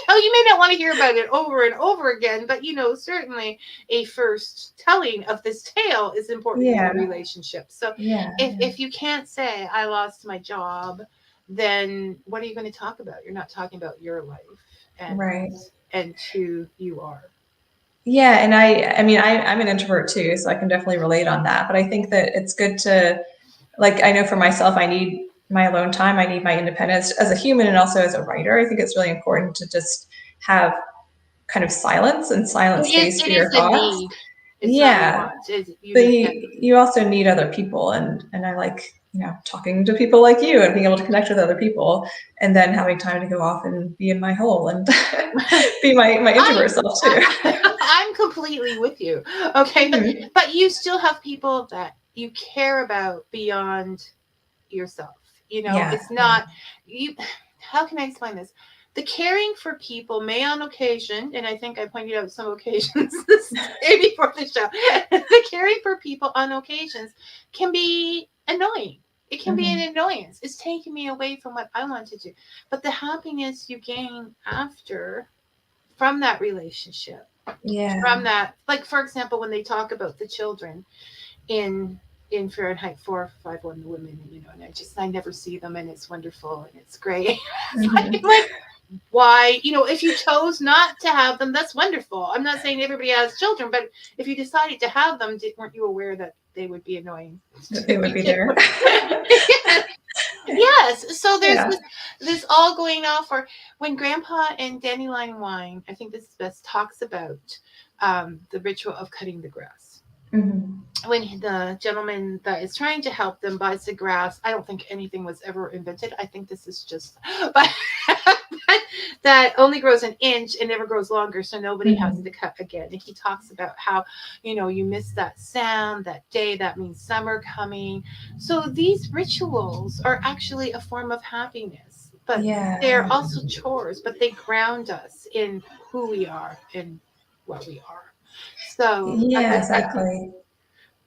[SPEAKER 2] You may not want to hear about it over and over again, but certainly a first telling of this tale is important in
[SPEAKER 3] Yeah.
[SPEAKER 2] a relationship. So
[SPEAKER 3] Yeah.
[SPEAKER 2] if you can't say I lost my job, then what are you going to talk about? You're not talking about your life and
[SPEAKER 3] Right.
[SPEAKER 2] and who you are.
[SPEAKER 3] Yeah, and I mean, I'm an introvert too, so I can definitely relate on that. But I think that it's good to, like, I know for myself, I need my alone time. I need my independence as a human and also as a writer. I think it's really important to just have kind of silence and silent space
[SPEAKER 2] It
[SPEAKER 3] for
[SPEAKER 2] is
[SPEAKER 3] your
[SPEAKER 2] a
[SPEAKER 3] thoughts.
[SPEAKER 2] need. It's not a
[SPEAKER 3] Yeah,
[SPEAKER 2] want. You
[SPEAKER 3] but
[SPEAKER 2] need that.
[SPEAKER 3] you also need other people, and I like, talking to people like you and being able to connect with other people, and then having time to go off and be in my hole and be my
[SPEAKER 2] I,
[SPEAKER 3] introvert self too.
[SPEAKER 2] I'm completely with you. Okay, but
[SPEAKER 3] Mhm.
[SPEAKER 2] but you still have people that you care about beyond yourself.
[SPEAKER 3] Yeah,
[SPEAKER 2] It's
[SPEAKER 3] yeah.
[SPEAKER 2] not you. How can I explain this? The caring for people may, on occasion, and I think I pointed out some occasions this day before the show, the caring for people on occasions can be annoying. It can be
[SPEAKER 3] Mhm.
[SPEAKER 2] an annoyance. It's taking me away from what I want to do. But the happiness you gain after, from that relationship,
[SPEAKER 3] Yeah.
[SPEAKER 2] from that, like, for example, when they talk about the children in Fahrenheit 451, the women, and I never see them, and it's wonderful and it's great. It's
[SPEAKER 3] Mhm.
[SPEAKER 2] like, why, if you chose not to have them, that's wonderful. I'm not saying everybody has children, but if you decided to have them, weren't you aware that they would be annoying?
[SPEAKER 3] That they would be there.
[SPEAKER 2] Yes. Yes. So there's
[SPEAKER 3] Yeah.
[SPEAKER 2] this all going off. Or when Grandpa in Dandelion Wine, I think this is best, talks about the ritual of cutting the grass.
[SPEAKER 3] Mm-hmm.
[SPEAKER 2] When the gentleman that is trying to help them buys the grass, I don't think anything was ever invented. I think this is just, but that only grows an inch and never grows longer, so nobody
[SPEAKER 3] Mm-hmm.
[SPEAKER 2] has to cut again. And he talks about how, you miss that sound, that day, that means summer coming. So these rituals are actually a form of happiness, but
[SPEAKER 3] Yeah.
[SPEAKER 2] they're also chores, but they ground us in who we are and what we are. So
[SPEAKER 3] Yeah,
[SPEAKER 2] I think
[SPEAKER 3] exactly.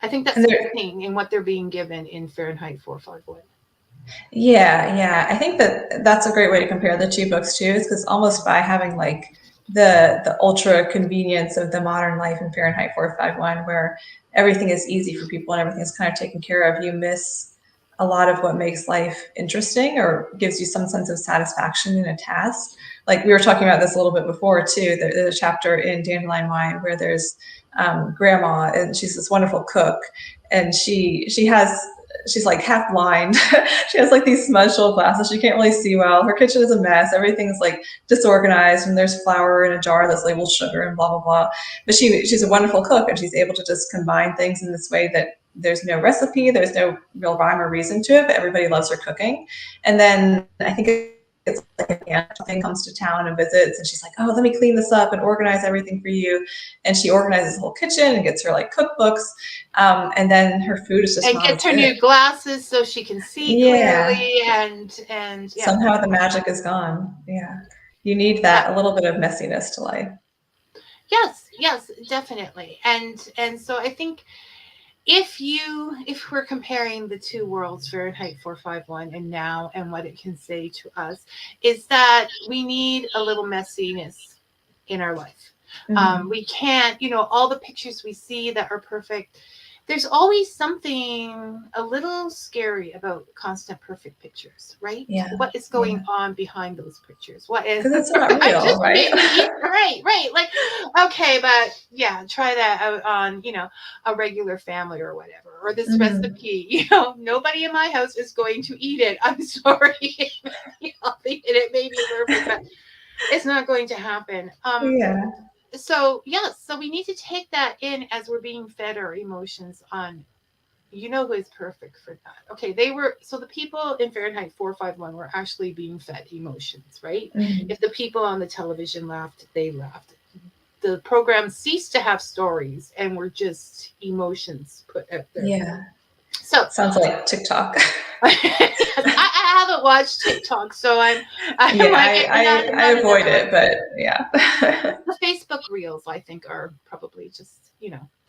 [SPEAKER 3] And
[SPEAKER 2] that's
[SPEAKER 3] there,
[SPEAKER 2] missing in what they're being given in Fahrenheit 451.
[SPEAKER 3] yeah. I think that that's a great way to compare the two books too, is because almost by having like the ultra convenience of the modern life in Fahrenheit 451, where everything is easy for people and everything is kind of taken care of, you miss a lot of what makes life interesting or gives you some sense of satisfaction in a task. Like we were talking about this a little bit before too. There's a chapter in Dandelion Wine where there's grandma, and she's this wonderful cook, and she's like half blind. She has like these smudged old glasses. She can't really see well. Her kitchen is a mess. Everything's like disorganized, and there's flour in a jar that's labeled sugar and blah blah blah. But she's a wonderful cook, and she's able to just combine things in this way that there's no recipe, there's no real rhyme or reason to it, but everybody loves her cooking. And then I think it's like an aunt comes to town and visits, and she's like, "Oh, let me clean this up and organize everything for you." And she organizes the whole kitchen and gets her like cookbooks, and then her food is just
[SPEAKER 2] And
[SPEAKER 3] not as
[SPEAKER 2] gets her
[SPEAKER 3] good.
[SPEAKER 2] new glasses so she can see
[SPEAKER 3] Yeah,
[SPEAKER 2] clearly, and yeah.
[SPEAKER 3] somehow the magic is gone. Yeah, you need that a little bit of messiness to life.
[SPEAKER 2] Yes, definitely. And so I think if we're comparing the two worlds, Fahrenheit 451 and now, and what it can say to us, is that we need a little messiness in our life.
[SPEAKER 3] Mm-hmm.
[SPEAKER 2] We can't, all the pictures we see that are perfect, there's always something a little scary about constant perfect pictures, right?
[SPEAKER 3] Yeah,
[SPEAKER 2] What is
[SPEAKER 3] yeah,
[SPEAKER 2] going on behind those pictures? What is,
[SPEAKER 3] because it's not
[SPEAKER 2] I'm
[SPEAKER 3] real,
[SPEAKER 2] just
[SPEAKER 3] right?
[SPEAKER 2] maybe, right. Like, okay, but yeah, try that out on, a regular family or whatever, or this
[SPEAKER 3] Mm-hmm.
[SPEAKER 2] recipe, nobody in my house is going to eat it. I'm sorry. It may be healthy and it may be perfect, but it's not going to happen.
[SPEAKER 3] Yeah.
[SPEAKER 2] So yes, so we need to take that in as we're being fed our emotions on, who is perfect for that. Okay, the people in Fahrenheit 451 were actually being fed emotions, right?
[SPEAKER 3] Mm-hmm.
[SPEAKER 2] If the people on the television laughed, they laughed. The program ceased to have stories and were just emotions put out there.
[SPEAKER 3] Yeah.
[SPEAKER 2] So
[SPEAKER 3] Sounds like TikTok.
[SPEAKER 2] I haven't watched TikTok, so I'm
[SPEAKER 3] Yeah,
[SPEAKER 2] like, I'm
[SPEAKER 3] I
[SPEAKER 2] not in that
[SPEAKER 3] avoid
[SPEAKER 2] one.
[SPEAKER 3] it, but yeah.
[SPEAKER 2] The Facebook reels, I think, are probably just,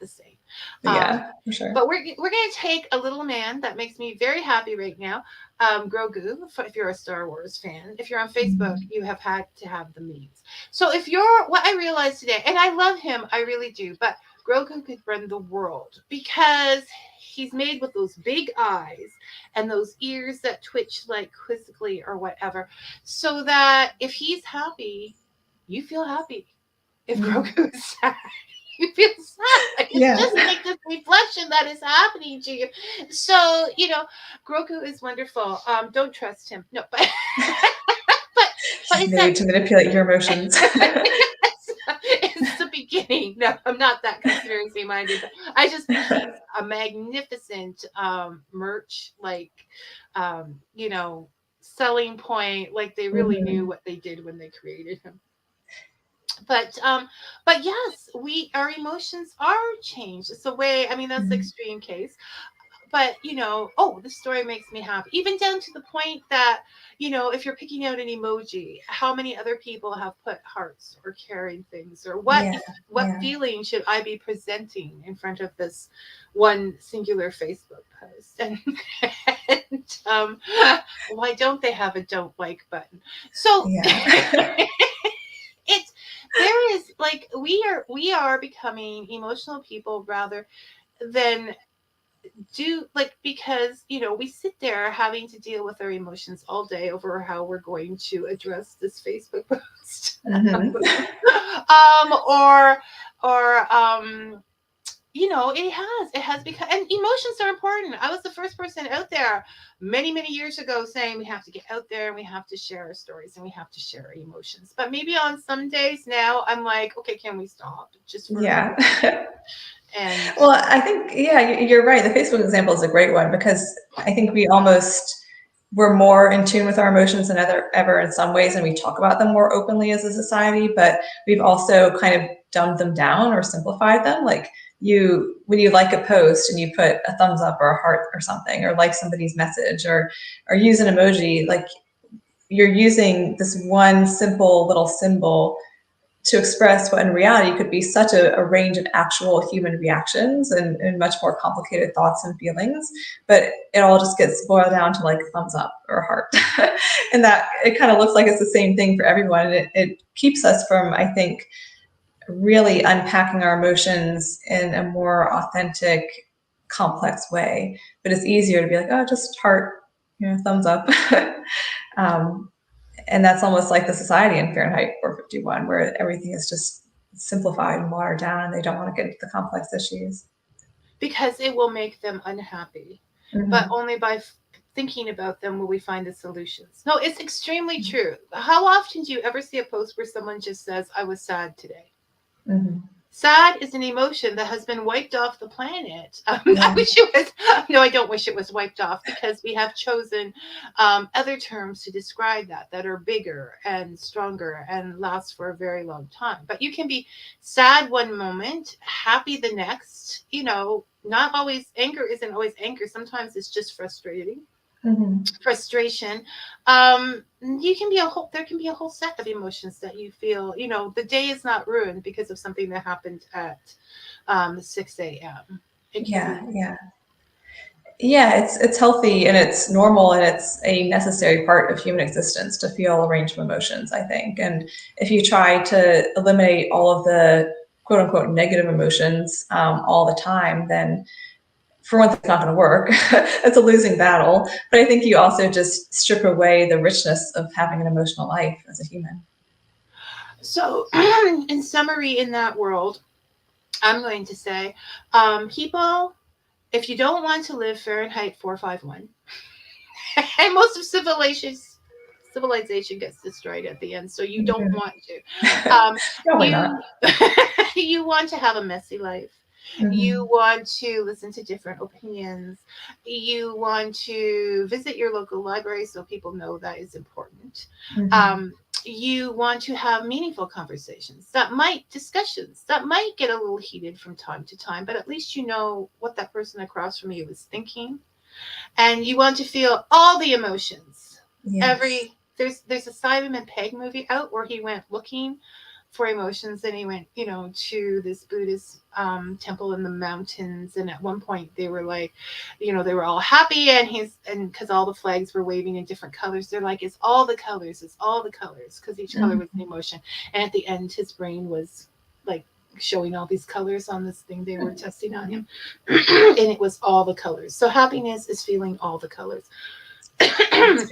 [SPEAKER 2] the same.
[SPEAKER 3] Yeah, for sure.
[SPEAKER 2] But we're going to take a little man that makes me very happy right now, Grogu. If you're a Star Wars fan, if you're on Facebook, you have had to have the memes. So what I realized today, and I love him, I really do, but Grogu could run the world because he's made with those big eyes and those ears that twitch like quizzically or whatever, so that if he's happy, you feel happy. If Grogu is sad, you feel sad. It's
[SPEAKER 3] Yeah.
[SPEAKER 2] just like this reflection that is happening to you. So, Grogu is wonderful. Don't trust him. No, but but
[SPEAKER 3] He's
[SPEAKER 2] it's
[SPEAKER 3] made to manipulate your emotions.
[SPEAKER 2] it's the beginning. No, I'm not that conspiracy minded, but I just think he's a magnificent merch, like selling point. Like they really knew
[SPEAKER 3] Mm-hmm.
[SPEAKER 2] what they did when they created him. But yes, our emotions are changed. It's a way, I mean, that's the extreme case. But this story makes me happy, even down to the point that if you're picking out an emoji, how many other people have put hearts or carried things, or what
[SPEAKER 3] Yeah,
[SPEAKER 2] what
[SPEAKER 3] yeah.
[SPEAKER 2] feeling should I be presenting in front of this one singular Facebook post? And why don't they have a don't like button? So
[SPEAKER 3] Yeah.
[SPEAKER 2] it's there is like we are becoming emotional people rather than because we sit there having to deal with our emotions all day over how we're going to address this Facebook post.
[SPEAKER 3] Mm-hmm.
[SPEAKER 2] Or it has become, and emotions are important. I was the first person out there many, many years ago saying we have to get out there and we have to share our stories and we have to share our emotions. But maybe on some days now I'm like, okay, can we stop just for a
[SPEAKER 3] Yeah.
[SPEAKER 2] minute? And
[SPEAKER 3] Well, I think, yeah, you're right. The Facebook example is a great one because I think we're more in tune with our emotions than ever in some ways, and we talk about them more openly as a society, but we've also kind of dumbed them down or simplified them. Like when you like a post and you put a thumbs up or a heart or something, or like somebody's message or use an emoji, like you're using this one simple little symbol to express what in reality could be such a range of actual human reactions and much more complicated thoughts and feelings, but it all just gets boiled down to like a thumbs up or a heart. And that it kind of looks like it's the same thing for everyone. And it keeps us from, I think, really unpacking our emotions in a more authentic, complex way. But it's easier to be like, oh, just heart, thumbs up. um, and that's almost like the society in Fahrenheit 451, where everything is just simplified and watered down, and they don't want to get into the complex issues.
[SPEAKER 2] because it will make them unhappy, but
[SPEAKER 3] Mm-hmm.
[SPEAKER 2] only by thinking about them will we find the solutions. No, it's extremely true. How often do you ever see a post where someone just says, I was sad today?
[SPEAKER 3] Mm-hmm.
[SPEAKER 2] Sad is an emotion that has been wiped off the planet. I
[SPEAKER 3] Yeah.
[SPEAKER 2] wish it was. No, I don't wish it was wiped off, because we have chosen other terms to describe that are bigger and stronger and last for a very long time. But you can be sad one moment, happy the next. Not always. Anger isn't always anger. Sometimes it's just
[SPEAKER 3] Mm-hmm.
[SPEAKER 2] frustration. You can be a whole there can be a whole set of emotions that you feel. The day is not ruined because of something that happened at 6 a.m. It can
[SPEAKER 3] Yeah,
[SPEAKER 2] be.
[SPEAKER 3] yeah. Yeah, it's healthy and it's normal and it's a necessary part of human existence to feel a range of emotions, I think. And if you try to eliminate all of the quote unquote negative emotions all the time, then for one thing, it's not going to work. It's a losing battle. But I think you also just strip away the richness of having an emotional life as a human.
[SPEAKER 2] So, in summary, in that world, I'm going to say, people, if you don't want to live Fahrenheit 451, and most of civilization gets destroyed at the end, so you don't
[SPEAKER 3] Mhm.
[SPEAKER 2] want to.
[SPEAKER 3] Probably not.
[SPEAKER 2] You you want to have a messy life. You
[SPEAKER 3] Mhm.
[SPEAKER 2] want to listen to different opinions. You want to visit your local library so people know that is important.
[SPEAKER 3] Mhm.
[SPEAKER 2] Um, you want to have meaningful conversations discussions that might get a little heated from time to time, but at least you know what that person across from you is thinking, and you want to feel all the emotions.
[SPEAKER 3] Yes.
[SPEAKER 2] There's a Simon and Pegg movie out where he went looking for emotions, and he went to this Buddhist temple in the mountains, and at one point they were like, they were all happy, and because all the flags were waving in different colors, they're like, it's all the colors, because each color was an
[SPEAKER 3] Mhm.
[SPEAKER 2] emotion. And at the end his brain was like showing all these colors on this thing they were testing on him. And it was all the colors. So happiness is feeling all the colors.
[SPEAKER 3] That's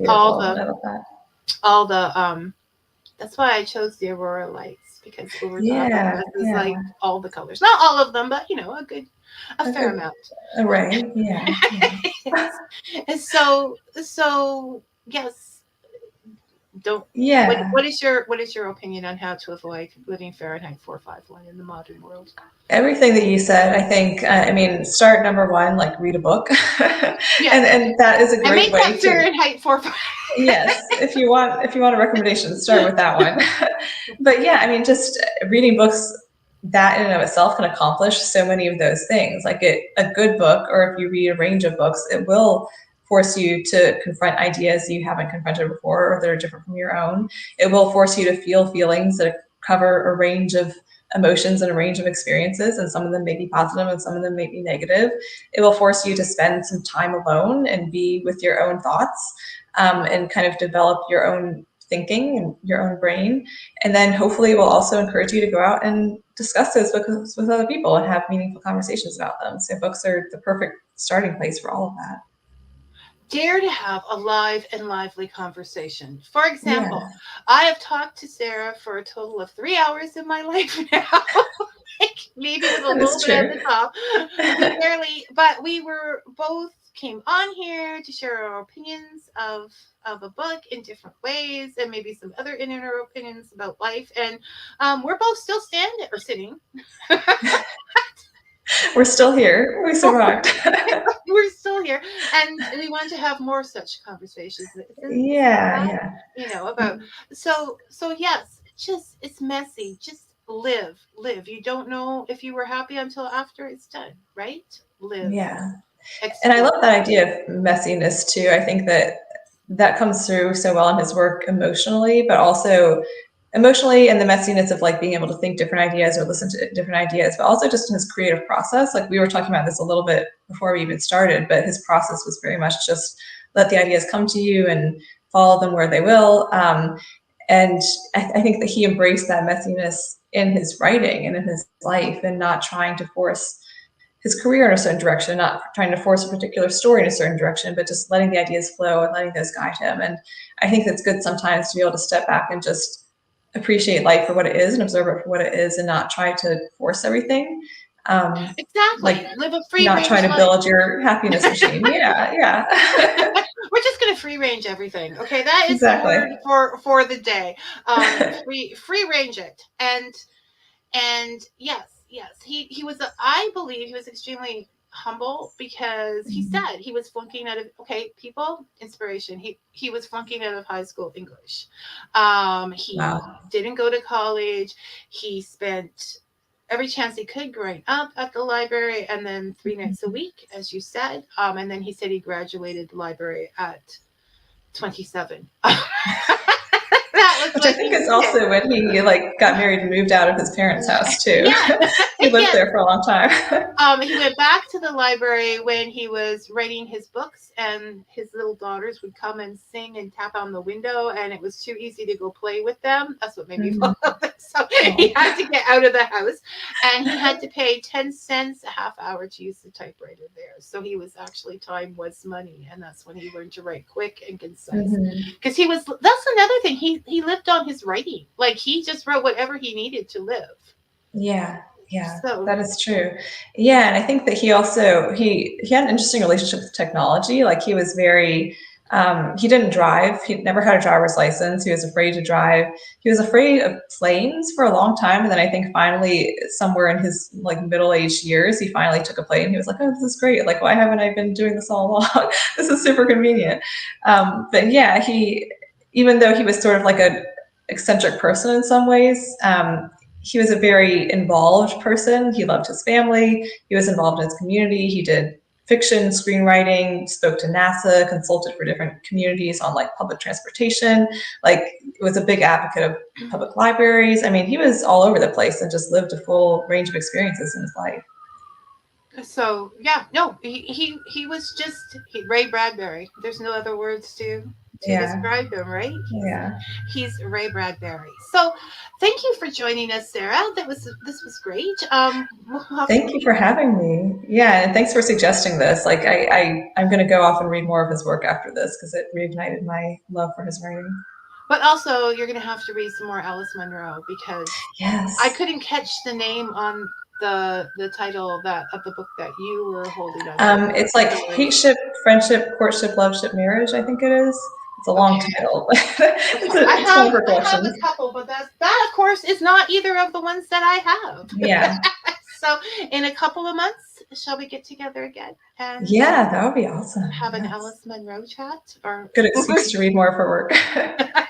[SPEAKER 2] all
[SPEAKER 3] beautiful.
[SPEAKER 2] the
[SPEAKER 3] I love that.
[SPEAKER 2] all the That's why I chose the aurora lights, because
[SPEAKER 3] Yeah,
[SPEAKER 2] happiness is like
[SPEAKER 3] yeah.
[SPEAKER 2] all the colors. Not all of them, but a
[SPEAKER 3] A
[SPEAKER 2] fair
[SPEAKER 3] good
[SPEAKER 2] amount.
[SPEAKER 3] array. Yeah, yeah.
[SPEAKER 2] And so yes, don't
[SPEAKER 3] Yeah.
[SPEAKER 2] what is your opinion on how to avoid living Fahrenheit 451 in the modern world?
[SPEAKER 3] Everything that you said, I think, I mean, start number one, like read a book.
[SPEAKER 2] Yes.
[SPEAKER 3] And that is a
[SPEAKER 2] And
[SPEAKER 3] great
[SPEAKER 2] make
[SPEAKER 3] way
[SPEAKER 2] that
[SPEAKER 3] to,
[SPEAKER 2] Fahrenheit 451.
[SPEAKER 3] yes, if you want a recommendation, start with that one. But yeah, I mean, just reading books, that in and of itself can accomplish so many of those things. Like a good book, or if you read a range of books, it will force you to confront ideas you haven't confronted before or that are different from your own. It will force you to feel feelings that cover a range of emotions and a range of experiences, and some of them may be positive and some of them may be negative. It will force you to spend some time alone and be with your own thoughts, and kind of develop your own thinking and your own brain. And then hopefully we'll also encourage you to go out and discuss those books with other people and have meaningful conversations about them. So books are the perfect starting place for all of that.
[SPEAKER 2] Dare to have a live and lively conversation. For example,
[SPEAKER 3] Yeah.
[SPEAKER 2] I have talked to Sarah for a total of 3 hours in my life now. Maybe with a
[SPEAKER 3] That
[SPEAKER 2] little
[SPEAKER 3] is
[SPEAKER 2] bit at
[SPEAKER 3] true.
[SPEAKER 2] the top. We barely, but we were both came on here to share our opinions of a book in different ways, and maybe some other inner opinions about life. And we're both still standing or sitting.
[SPEAKER 3] We're still here. We survived.
[SPEAKER 2] We're still here, and we want to have more such conversations. Isn't
[SPEAKER 3] Yeah,
[SPEAKER 2] that,
[SPEAKER 3] yeah.
[SPEAKER 2] about so yes, just it's messy. Just live. You don't know if you were happy until after it's done, right? Live,
[SPEAKER 3] Yeah. And I
[SPEAKER 2] explore.
[SPEAKER 3] love that idea of messiness too. I think that comes through so well in his work emotionally, but also emotionally and the messiness of like being able to think different ideas or listen to different ideas, but also just in his creative process. Like we were talking about this a little bit before we even started, but his process was very much just let the ideas come to you and follow them where they will. And I think that he embraced that messiness in his writing and in his life, and not trying to force his career in a certain direction, not trying to force a particular story in a certain direction, but just letting the ideas flow and letting those guide him. And I think that's good sometimes to be able to step back and just appreciate life for what it is and observe it for what it is, and not try to force everything. Like
[SPEAKER 2] Exactly. Live a free
[SPEAKER 3] not
[SPEAKER 2] range
[SPEAKER 3] trying to
[SPEAKER 2] life.
[SPEAKER 3] build your happiness machine. Yeah, yeah.
[SPEAKER 2] We're just gonna free range everything. Okay, that is the
[SPEAKER 3] Exactly.
[SPEAKER 2] word for the day. Free range it. And yes, he was I believe he was extremely humble, because he said he was flunking out of, okay, people, inspiration, he was flunking out of high school English. He
[SPEAKER 3] Wow.
[SPEAKER 2] didn't go to college. He spent every chance he could growing up at the library, and then 3 nights a week, as you said. And then he said he graduated the library at 27. That was
[SPEAKER 3] Which I
[SPEAKER 2] what
[SPEAKER 3] think
[SPEAKER 2] he
[SPEAKER 3] is
[SPEAKER 2] did.
[SPEAKER 3] also when he like got married and moved out of his parents' house too.
[SPEAKER 2] Yeah.
[SPEAKER 3] He lived
[SPEAKER 2] Yes.
[SPEAKER 3] there for a long time.
[SPEAKER 2] He went back to the library when he was writing his books, and his little daughters would come and sing and tap on the window, and it was too easy to go play with them. That's what made me fall in love. So he had to get out of the house, and he had to pay 10 cents a half hour to use the typewriter there. So he was actually, time was money, and that's when he learned to write quick and concise. Because that's another thing. He lived on his writing. Like, he just wrote whatever he needed to live.
[SPEAKER 3] Yeah, yeah,
[SPEAKER 2] So
[SPEAKER 3] that is true. Yeah, and I think that he also he had an interesting relationship with technology. Like he was very he didn't drive. He never had a driver's license. He was afraid to drive. He was afraid of planes for a long time, and then I think finally, somewhere in his like middle-aged years, he finally took a plane. He was like, "Oh, this is great! Like, why haven't I been doing this all along? This is super convenient." But yeah, even though he was sort of like a eccentric person in some ways, he was a very involved person. He loved his family. He was involved in his community. He did fiction, screenwriting, spoke to NASA, consulted for different communities on like public transportation, like was a big advocate of public libraries. I mean, he was all over the place and just lived a full range of experiences in his life.
[SPEAKER 2] So yeah, no, he was just Ray Bradbury. There's no other words to
[SPEAKER 3] Yeah.
[SPEAKER 2] describe him, right?
[SPEAKER 3] Yeah.
[SPEAKER 2] He's Ray Bradbury. So thank you for joining us, Sarah. This was great. We'll have to
[SPEAKER 3] Thank you for having me. Yeah, and thanks for suggesting this. Like I'm going to go off and read more of his work after this because it reignited my love for his writing.
[SPEAKER 2] But also, you're going to have to read some more Alice Munro, because
[SPEAKER 3] Yes.
[SPEAKER 2] I couldn't catch the name on the title of the book that you were holding on.
[SPEAKER 3] It's like hate ship, friendship, courtship, love ship, marriage. I think it is. It's a long title.
[SPEAKER 2] Okay.
[SPEAKER 3] It's one of her
[SPEAKER 2] I have
[SPEAKER 3] collections.
[SPEAKER 2] a couple, but that of course is not either of the ones that I have.
[SPEAKER 3] Yeah.
[SPEAKER 2] So in a couple of months, shall we get together again and
[SPEAKER 3] Yeah, that would be awesome.
[SPEAKER 2] have an
[SPEAKER 3] Yes.
[SPEAKER 2] Alice Munro chat? Or
[SPEAKER 3] good excuse to read more of her work.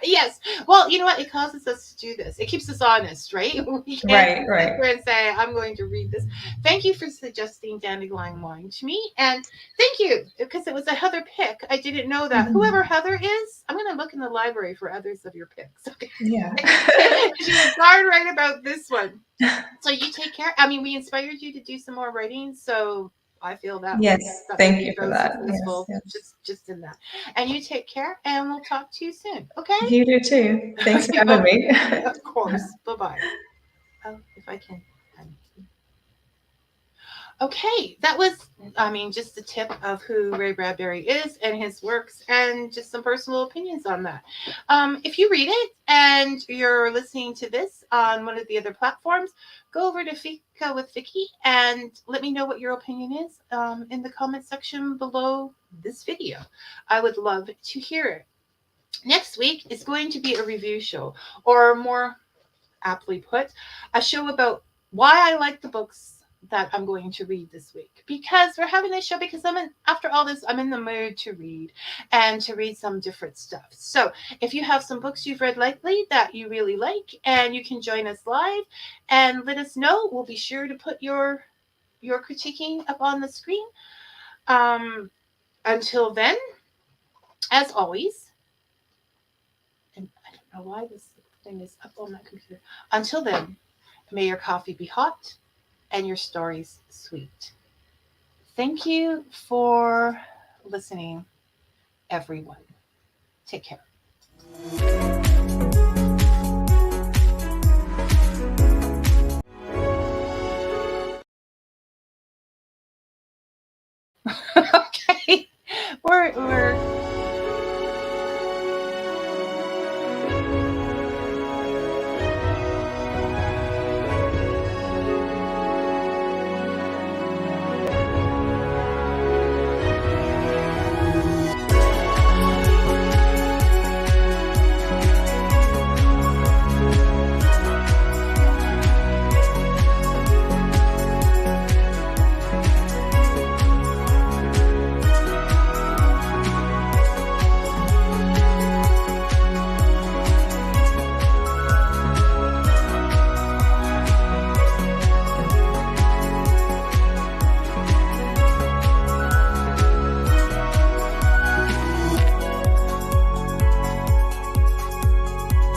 [SPEAKER 2] Yes. Well, you know what? It causes us to do this. It keeps us honest, right? We can't
[SPEAKER 3] Right.
[SPEAKER 2] sit there and say, I'm going to read this. Thank you for suggesting Dandelion Wine to me. And thank you, because it was a Heather pick. I didn't know that.
[SPEAKER 3] Mhm.
[SPEAKER 2] Whoever Heather is, I'm going to look in the library for others of your picks. Okay.
[SPEAKER 3] Yeah.
[SPEAKER 2] She was darn right about this one. So you take care. I mean, we inspired you to do some more writing. So I feel that
[SPEAKER 3] Yes,
[SPEAKER 2] that
[SPEAKER 3] thank
[SPEAKER 2] would be
[SPEAKER 3] you for
[SPEAKER 2] both
[SPEAKER 3] that. Yes,
[SPEAKER 2] successful
[SPEAKER 3] yes.
[SPEAKER 2] just in that. And you take care, and we'll talk to you soon. Okay?
[SPEAKER 3] You do too. Thanks for
[SPEAKER 2] Okay,
[SPEAKER 3] having me.
[SPEAKER 2] of course. Bye-bye. Oh, if I can. Okay, that was, just the tip of who Ray Bradbury is and his works, and just some personal opinions on that. If you read it and you're listening to this on one of the other platforms, go over to Fika with Vicky and let me know what your opinion is in the comment section below this video. I would love to hear it. Next week is going to be a review show, or more aptly put, a show about why I like the books that I'm going to read this week. Because we're having this show because after all this, I'm in the mood to read and to read some different stuff. So if you have some books you've read lately that you really like, and you can join us live and let us know, we'll be sure to put your critiquing up on the screen. Until then, as always, and I don't know why this thing is up on my computer. Until then, may your coffee be hot and your stories sweet. Thank you for listening, everyone. Take care. Okay, we're